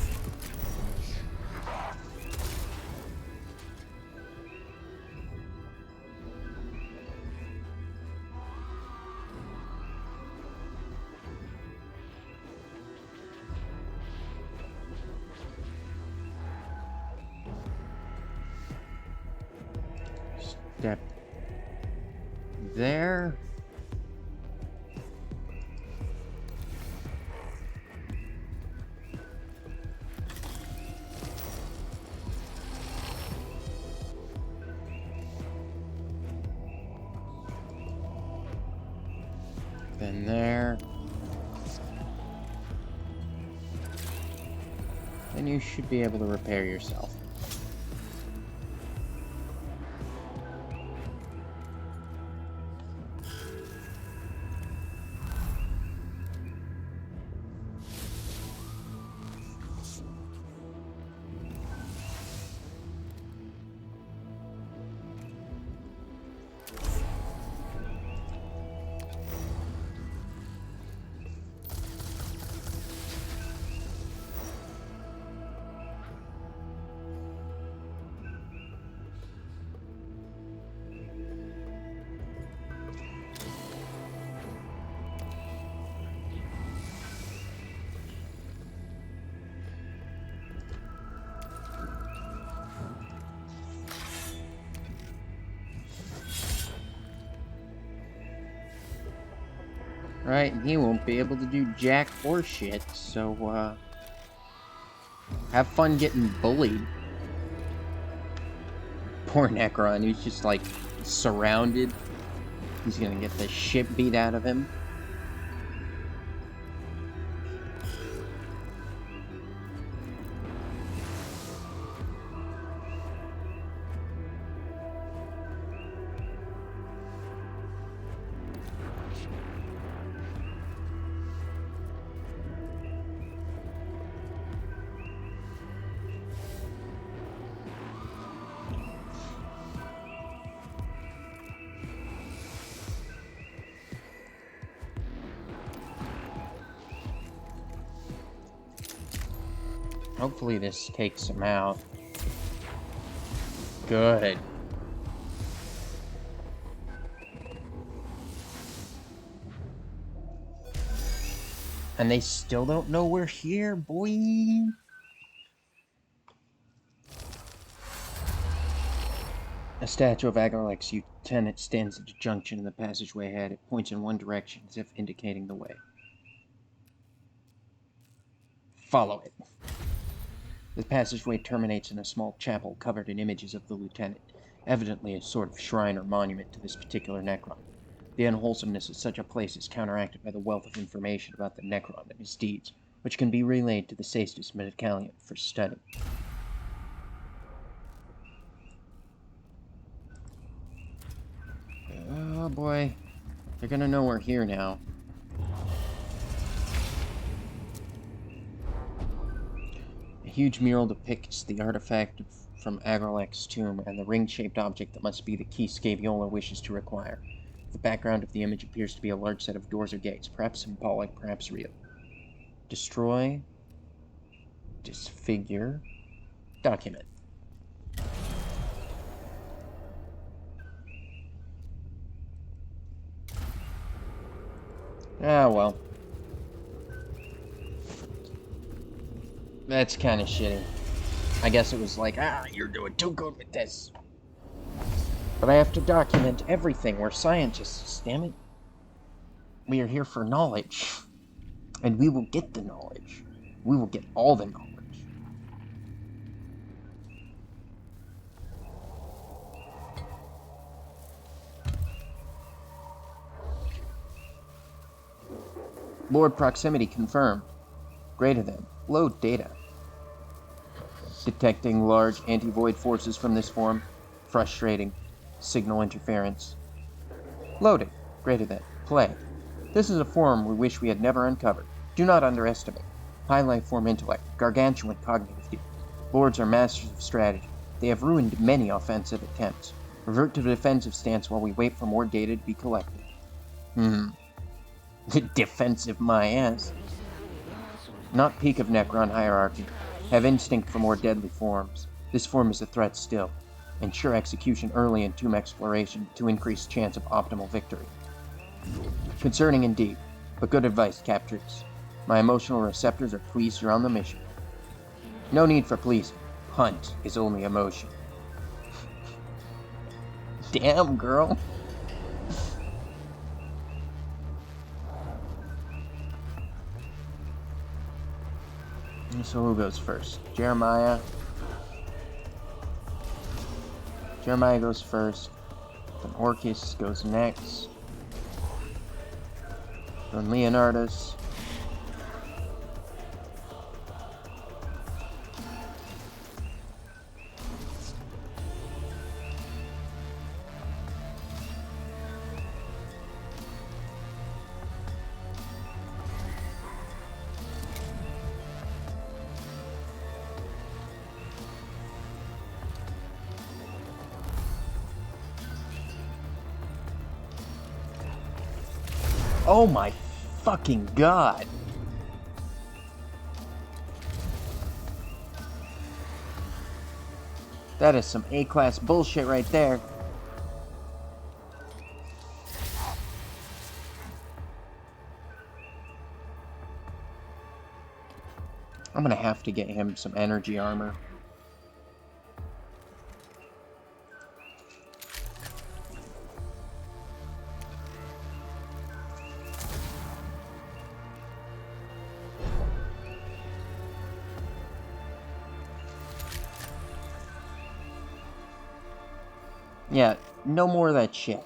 Step there. Then there. Then you should be able to repair yourself. Right, and he won't be able to do jack or shit, so, have fun getting bullied. Poor Necron, he's just, like, surrounded. He's gonna get the shit beat out of him. Hopefully this takes him out. Good. And they still don't know we're here, boy. A statue of Agorlex Lieutenant stands at a junction in the passageway ahead. It points in one direction, as if indicating the way. Follow it. The passageway terminates in a small chapel covered in images of the lieutenant, evidently a sort of shrine or monument to this particular Necron. The unwholesomeness of such a place is counteracted by the wealth of information about the Necron and his deeds, which can be relayed to the Saestus Mechanicus for study. Oh boy, they're gonna know we're here now. A huge mural depicts the artifact from Agrolex's tomb and the ring-shaped object that must be the key Scaviola wishes to require. The background of the image appears to be a large set of doors or gates, perhaps symbolic, perhaps real. Destroy, disfigure, document. Ah, well. That's kind of shitty. I guess it was like, you're doing too good with this. But I have to document everything. We're scientists, damn it. We are here for knowledge. And we will get the knowledge. We will get all the knowledge. Lord proximity confirmed. Greater than. Load data. Detecting large anti-void forces from this form. Frustrating. Signal interference. Loading. Greater than. Play. This is a form we wish we had never uncovered. Do not underestimate. High life form intellect. Gargantuan cognitive deals. Lords are masters of strategy. They have ruined many offensive attempts. Revert to the defensive stance while we wait for more data to be collected. Defensive my ass. Not peak of Necron hierarchy. Have instinct for more deadly forms. This form is a threat still. Ensure execution early in tomb exploration to increase chance of optimal victory. Concerning indeed, but good advice, Captrix. My emotional receptors are pleased you're on the mission. No need for pleasing. Hunt is only emotion. Damn, girl. So who goes first? Jeremiah. Jeremiah goes first. Then Orcus goes next. Then Leonardus. Oh my fucking god. That is some A-class bullshit right there. I'm gonna have to get him some energy armor. Yeah, no more of that shit.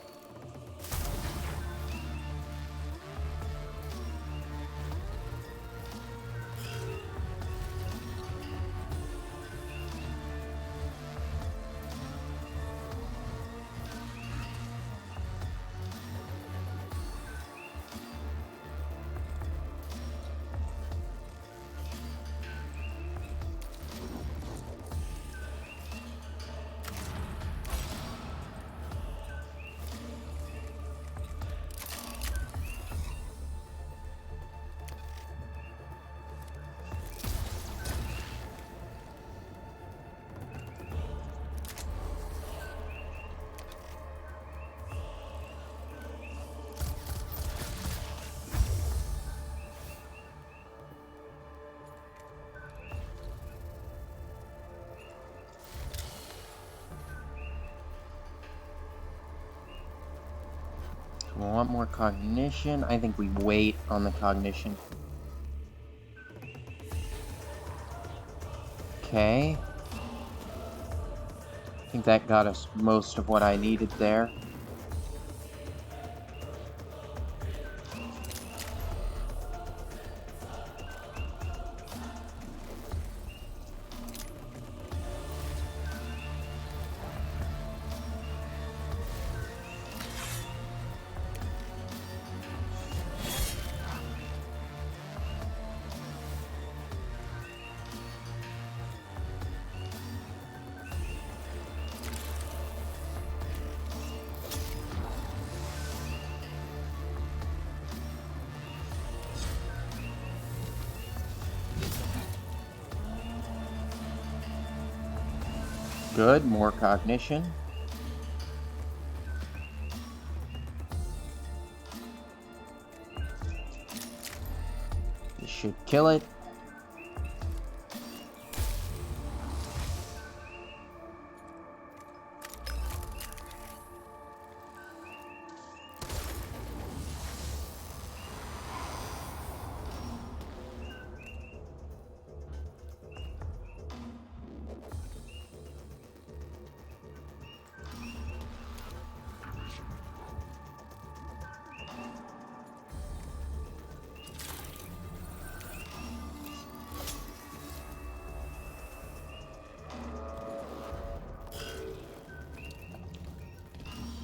We want more cognition. I think we wait on the cognition. Okay. I think that got us most of what I needed there. Good, more cognition. This should kill it.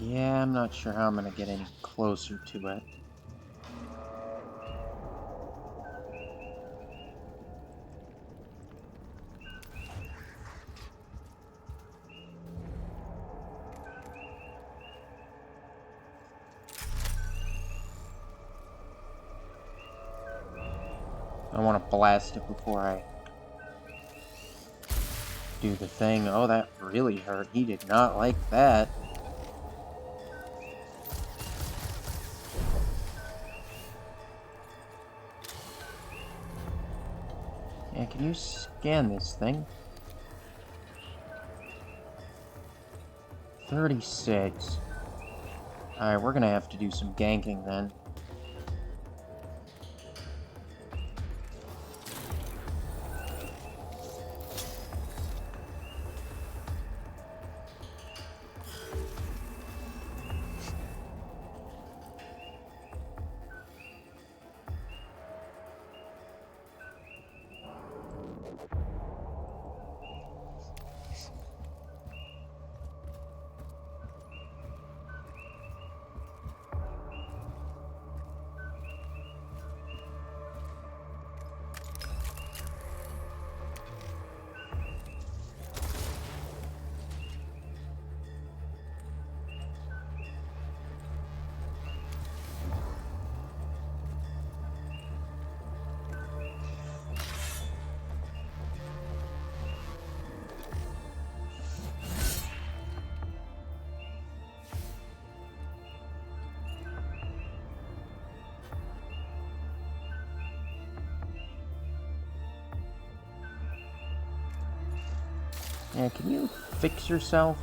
Yeah, I'm not sure how I'm gonna get any closer to it. I want to blast it before I do the thing. Oh, that really hurt. He did not like that. Yeah, can you scan this thing? 36. Alright, we're gonna have to do some ganking then. Yeah, can you fix yourself?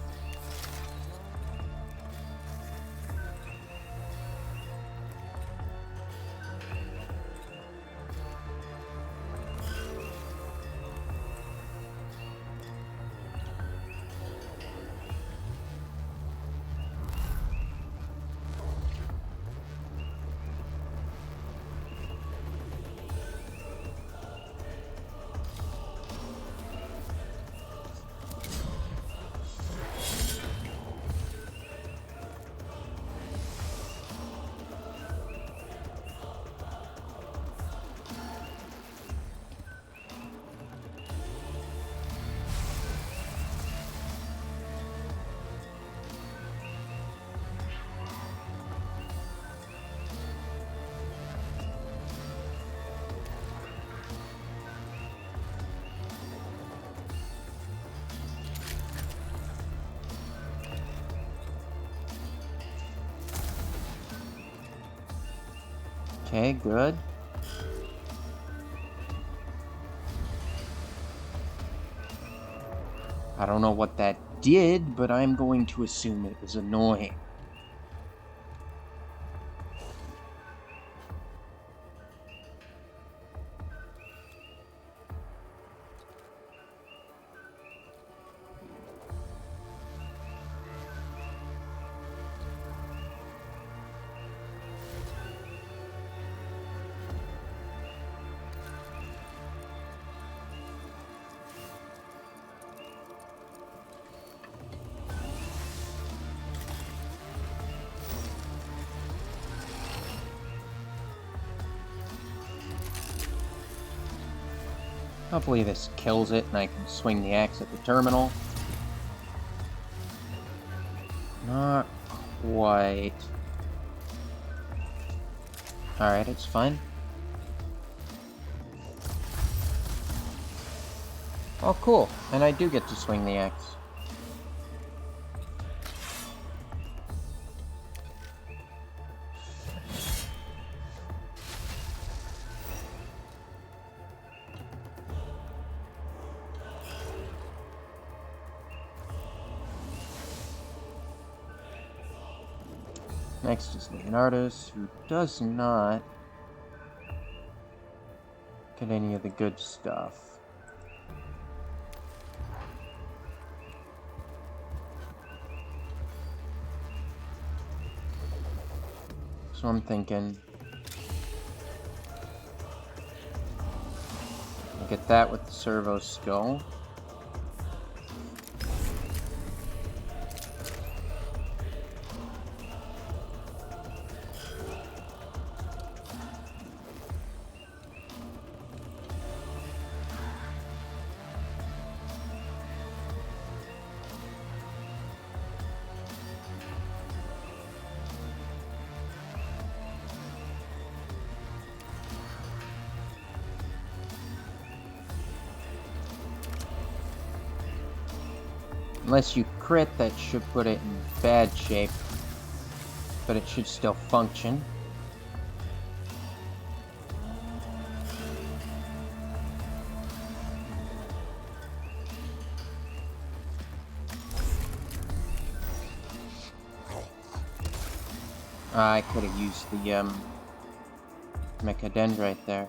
Okay, good. I don't know what that did, but I'm going to assume it was annoying. Hopefully this kills it and I can swing the axe at the terminal. Not quite. Alright, it's fine. Oh, cool. And I do get to swing the axe. Next is Leonardus, who does not get any of the good stuff. So I'm thinking, I'll get that with the servo skull. Unless you crit, that should put it in bad shape, but it should still function. I could have used the Mechadendrite there.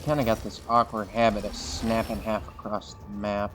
Kinda got this awkward habit of snapping half across the map.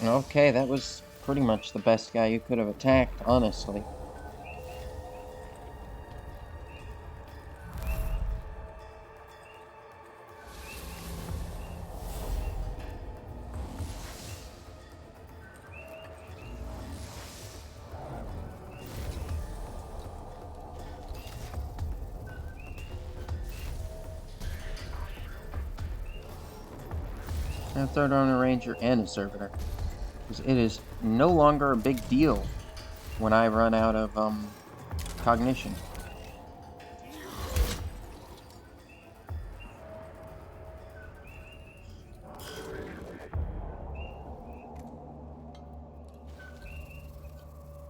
Okay, that was pretty much the best guy you could have attacked, honestly. A third honor ranger and a servitor. Because it is no longer a big deal when I run out of cognition.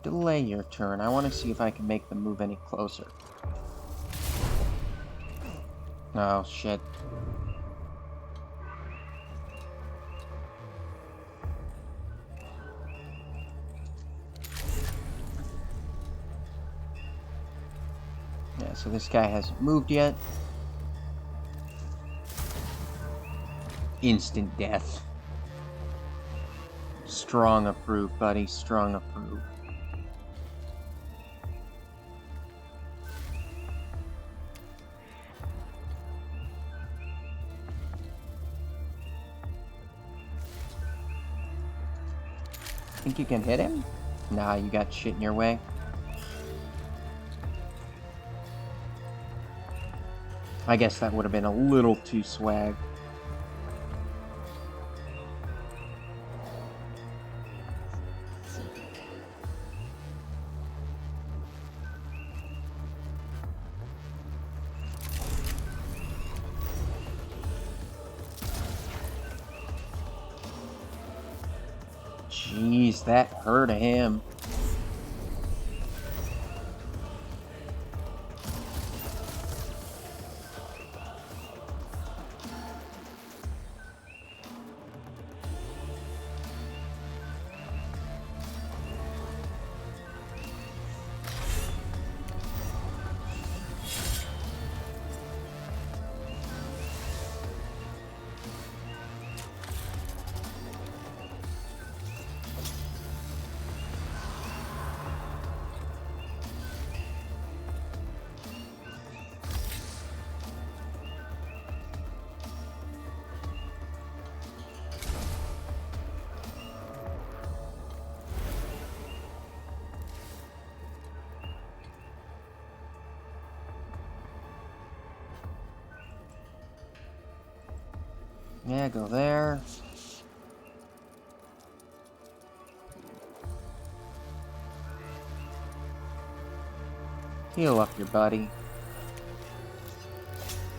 Delay your turn. I want to see if I can make them move any closer. Oh, shit. Yeah, so this guy hasn't moved yet. Instant death. Strong approve, buddy. Strong approve. Think you can hit him? Nah, you got shit in your way. I guess that would have been a little too swag. Jeez, that hurt him. Yeah, go there. Heal up your buddy.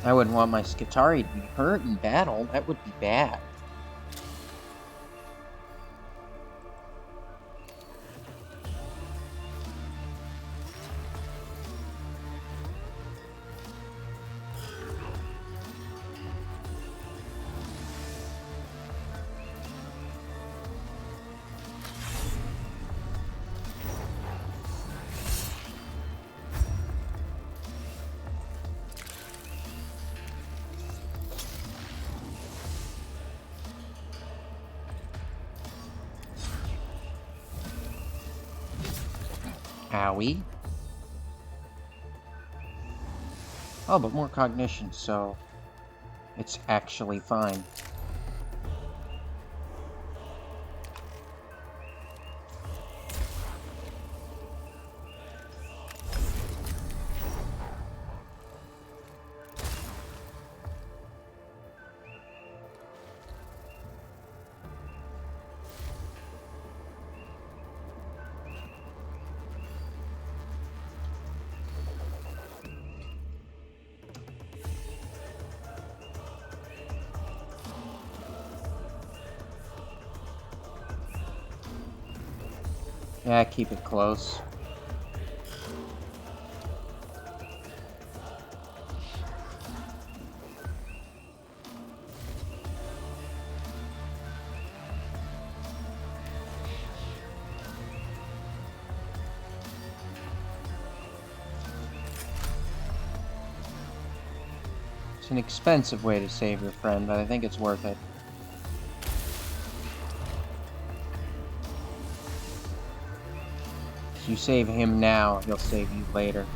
I wouldn't want my Skitari to be hurt in battle. That would be bad. Owie. Oh, but more cognition, so it's actually fine. Yeah, keep it close. It's an expensive way to save your friend, but I think it's worth it. If you save him now, he'll save you later.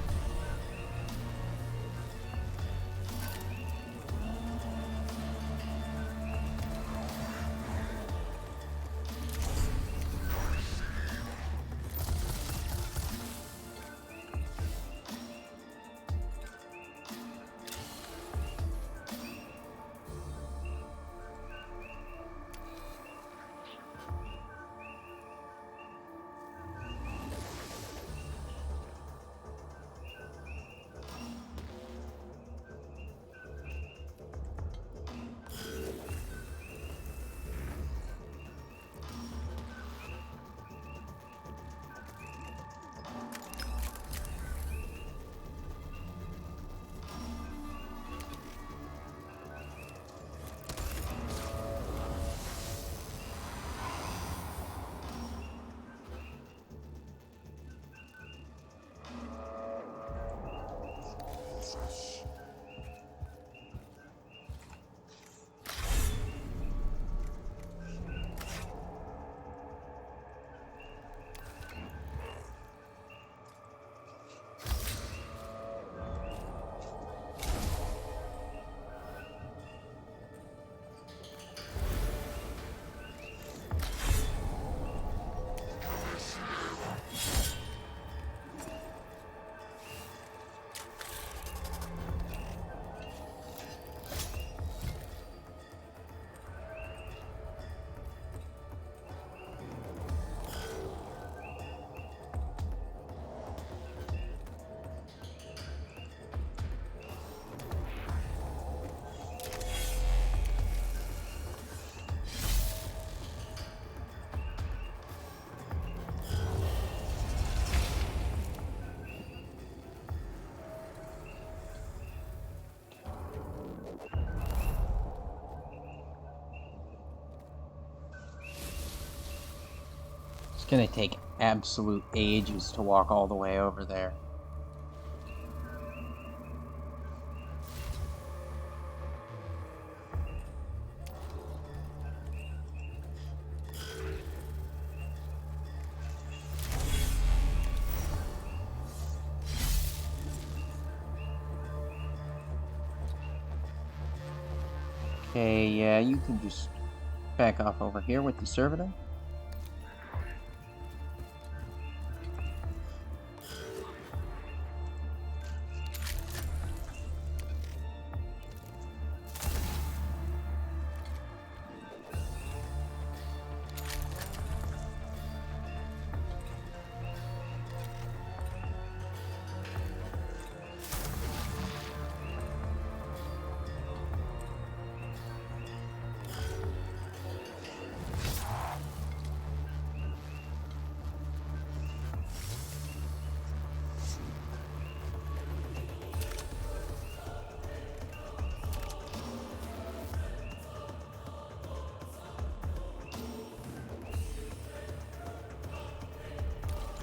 It's gonna take absolute ages to walk all the way over there. Okay, yeah, you can just back off over here with the servitor.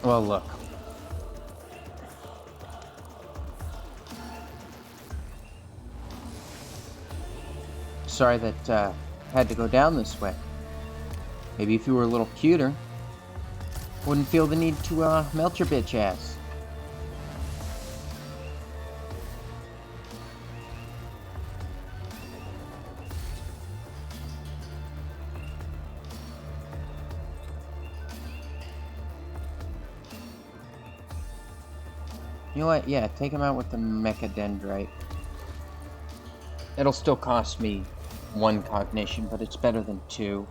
Well, look. Sorry that had to go down this way. Maybe if you were a little cuter, wouldn't feel the need to melt your bitch ass. You know what? Yeah, take him out with the Mechadendrite. It'll still cost me 1 cognition, but it's better than 2.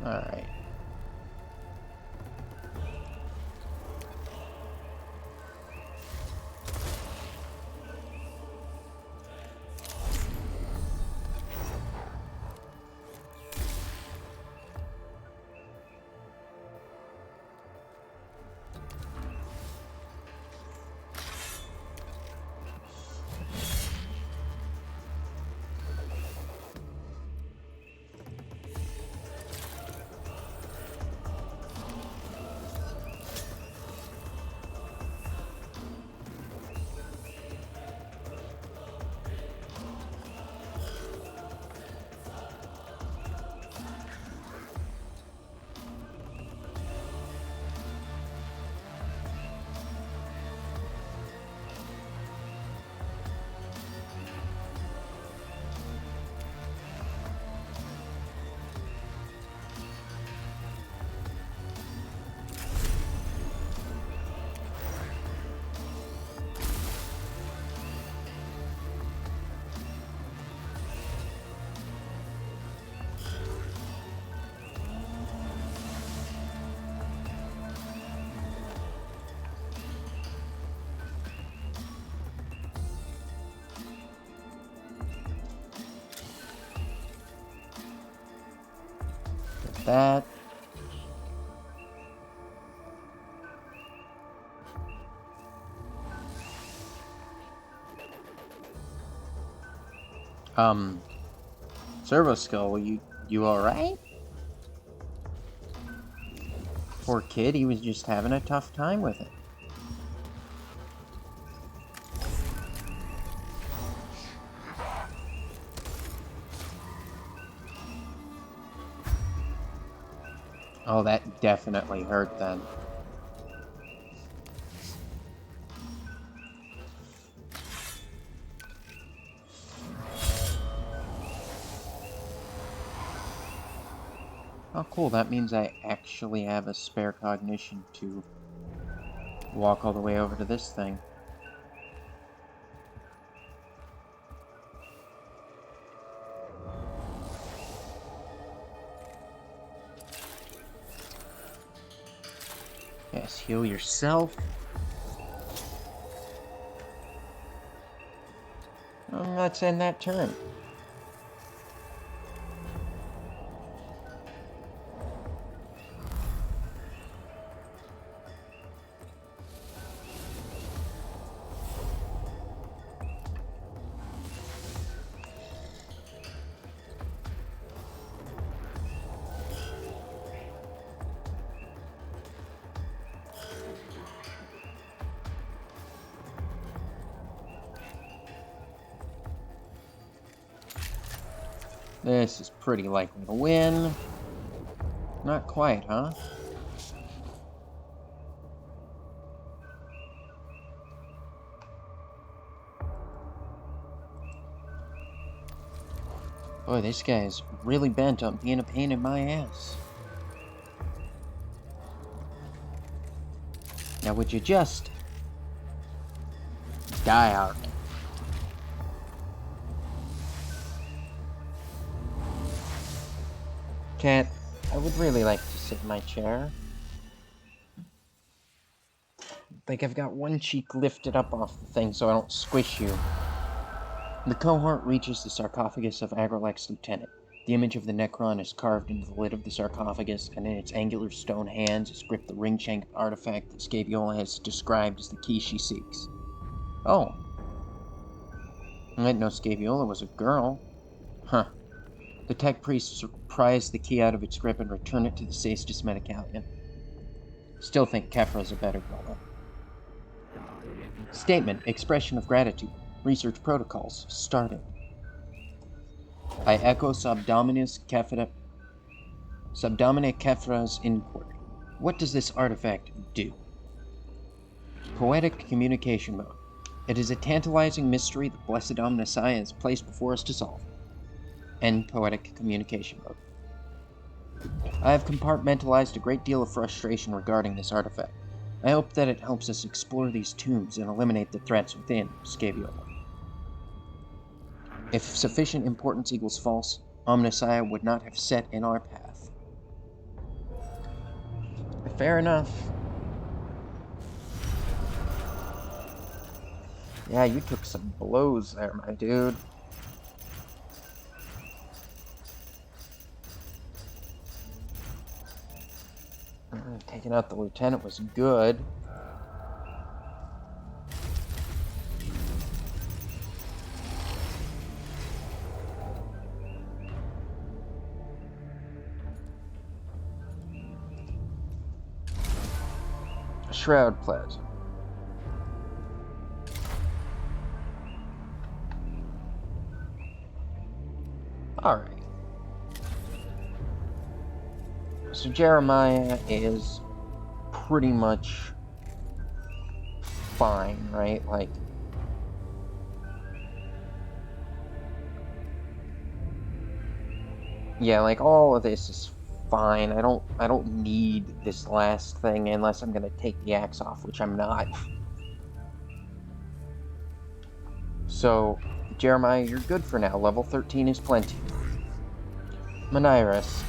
Alright. That. Servo Skull, you alright? Poor kid, he was just having a tough time with it. Oh, that definitely hurt then. Oh, cool. That means I actually have a spare cognition to walk all the way over to this thing. Yes, heal yourself. Let's end that turn. This is pretty likely to win. Not quite, huh? Boy, this guy's really bent on being a pain in my ass. Now, would you just die out? Cat, I would really like to sit in my chair. Like I've got one cheek lifted up off the thing so I don't squish you. The cohort reaches the sarcophagus of Agrilex Lieutenant. The image of the Necron is carved into the lid of the sarcophagus, and in its angular stone hands is gripped the ring-shanked artifact that Scaviola has described as the key she seeks. Oh. I didn't know Scaviola was a girl. Huh. The tech priest pries the key out of its grip and return it to the Saestus Medicalion. Still think Kefra's a better girl, though. Statement, expression of gratitude. Research protocols started. I echo Subdomine Kefra's inquiry. What does this artifact do? Poetic communication mode. It is a tantalizing mystery that Blessed Omnissiah has placed before us to solve. End poetic communication mode. I have compartmentalized a great deal of frustration regarding this artifact. I hope that it helps us explore these tombs and eliminate the threats within Scaviola. If sufficient importance equals false, Omnissiah would not have set in our path. Fair enough. Yeah, you took some blows there, my dude. Taking out the lieutenant was good. Shroud Plaza. Alright. So Jeremiah is pretty much fine, right? Like, yeah, like all of this is fine. I don't need this last thing unless I'm gonna take the axe off, which I'm not. So, Jeremiah, you're good for now. Level 13 is plenty. Maniris,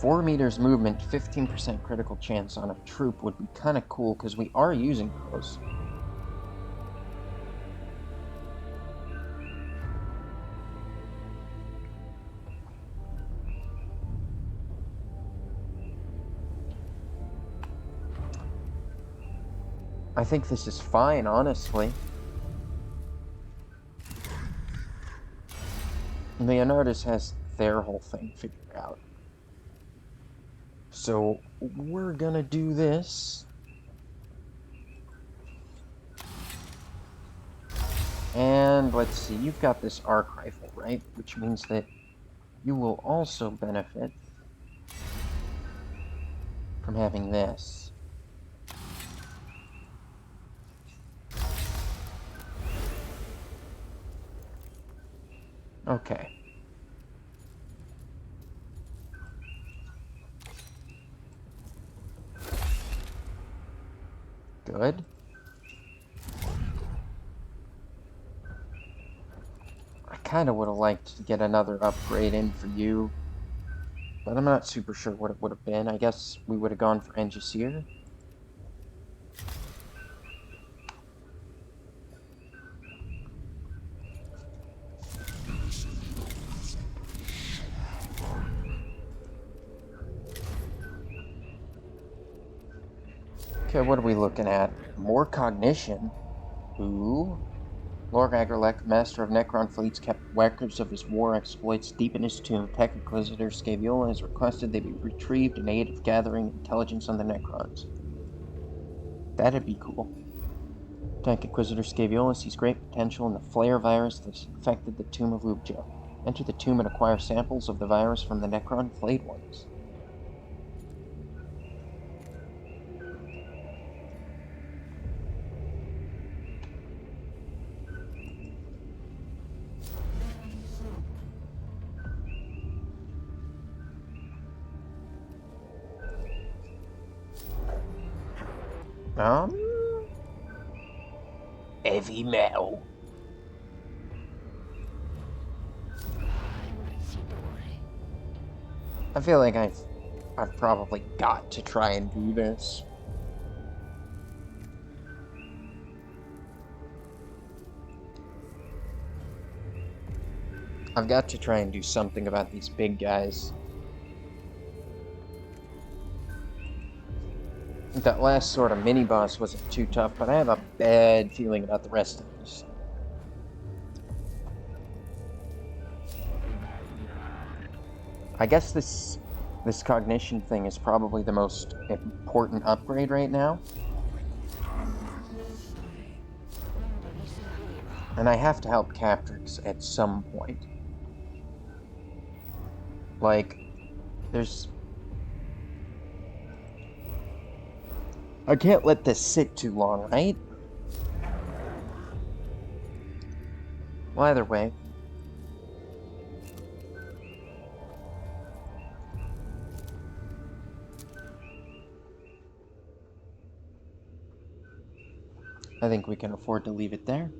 4 meters movement, 15% critical chance on a troop would be kind of cool because we are using those. I think this is fine, honestly. Leonardus has their whole thing figured out. So we're gonna do this. And let's see, you've got this arc rifle, right? Which means that you will also benefit from having this. Okay. Good. I kind of would have liked to get another upgrade in for you, but I'm not super sure what it would have been. I guess we would have gone for Engineer. Okay, what are we looking at? More cognition? Ooh. Lord Agrelek, master of Necron fleets, kept records of his war exploits deep in his tomb. Tech Inquisitor Scaviola has requested they be retrieved in aid of gathering intelligence on the Necrons. That'd be cool. Tech Inquisitor Scaviola sees great potential in the flare virus that's infected the tomb of Ubjo. Enter the tomb and acquire samples of the virus from the Necron flayed ones. Heavy metal. I feel like I've probably got to try and do this. I've got to try and do something about these big guys. That last sort of mini-boss wasn't too tough, but I have a bad feeling about the rest of these. I guess this cognition thing is probably the most important upgrade right now. And I have to help Catrix at some point. Like, there's... I can't let this sit too long, right? Well, either way. I think we can afford to leave it there.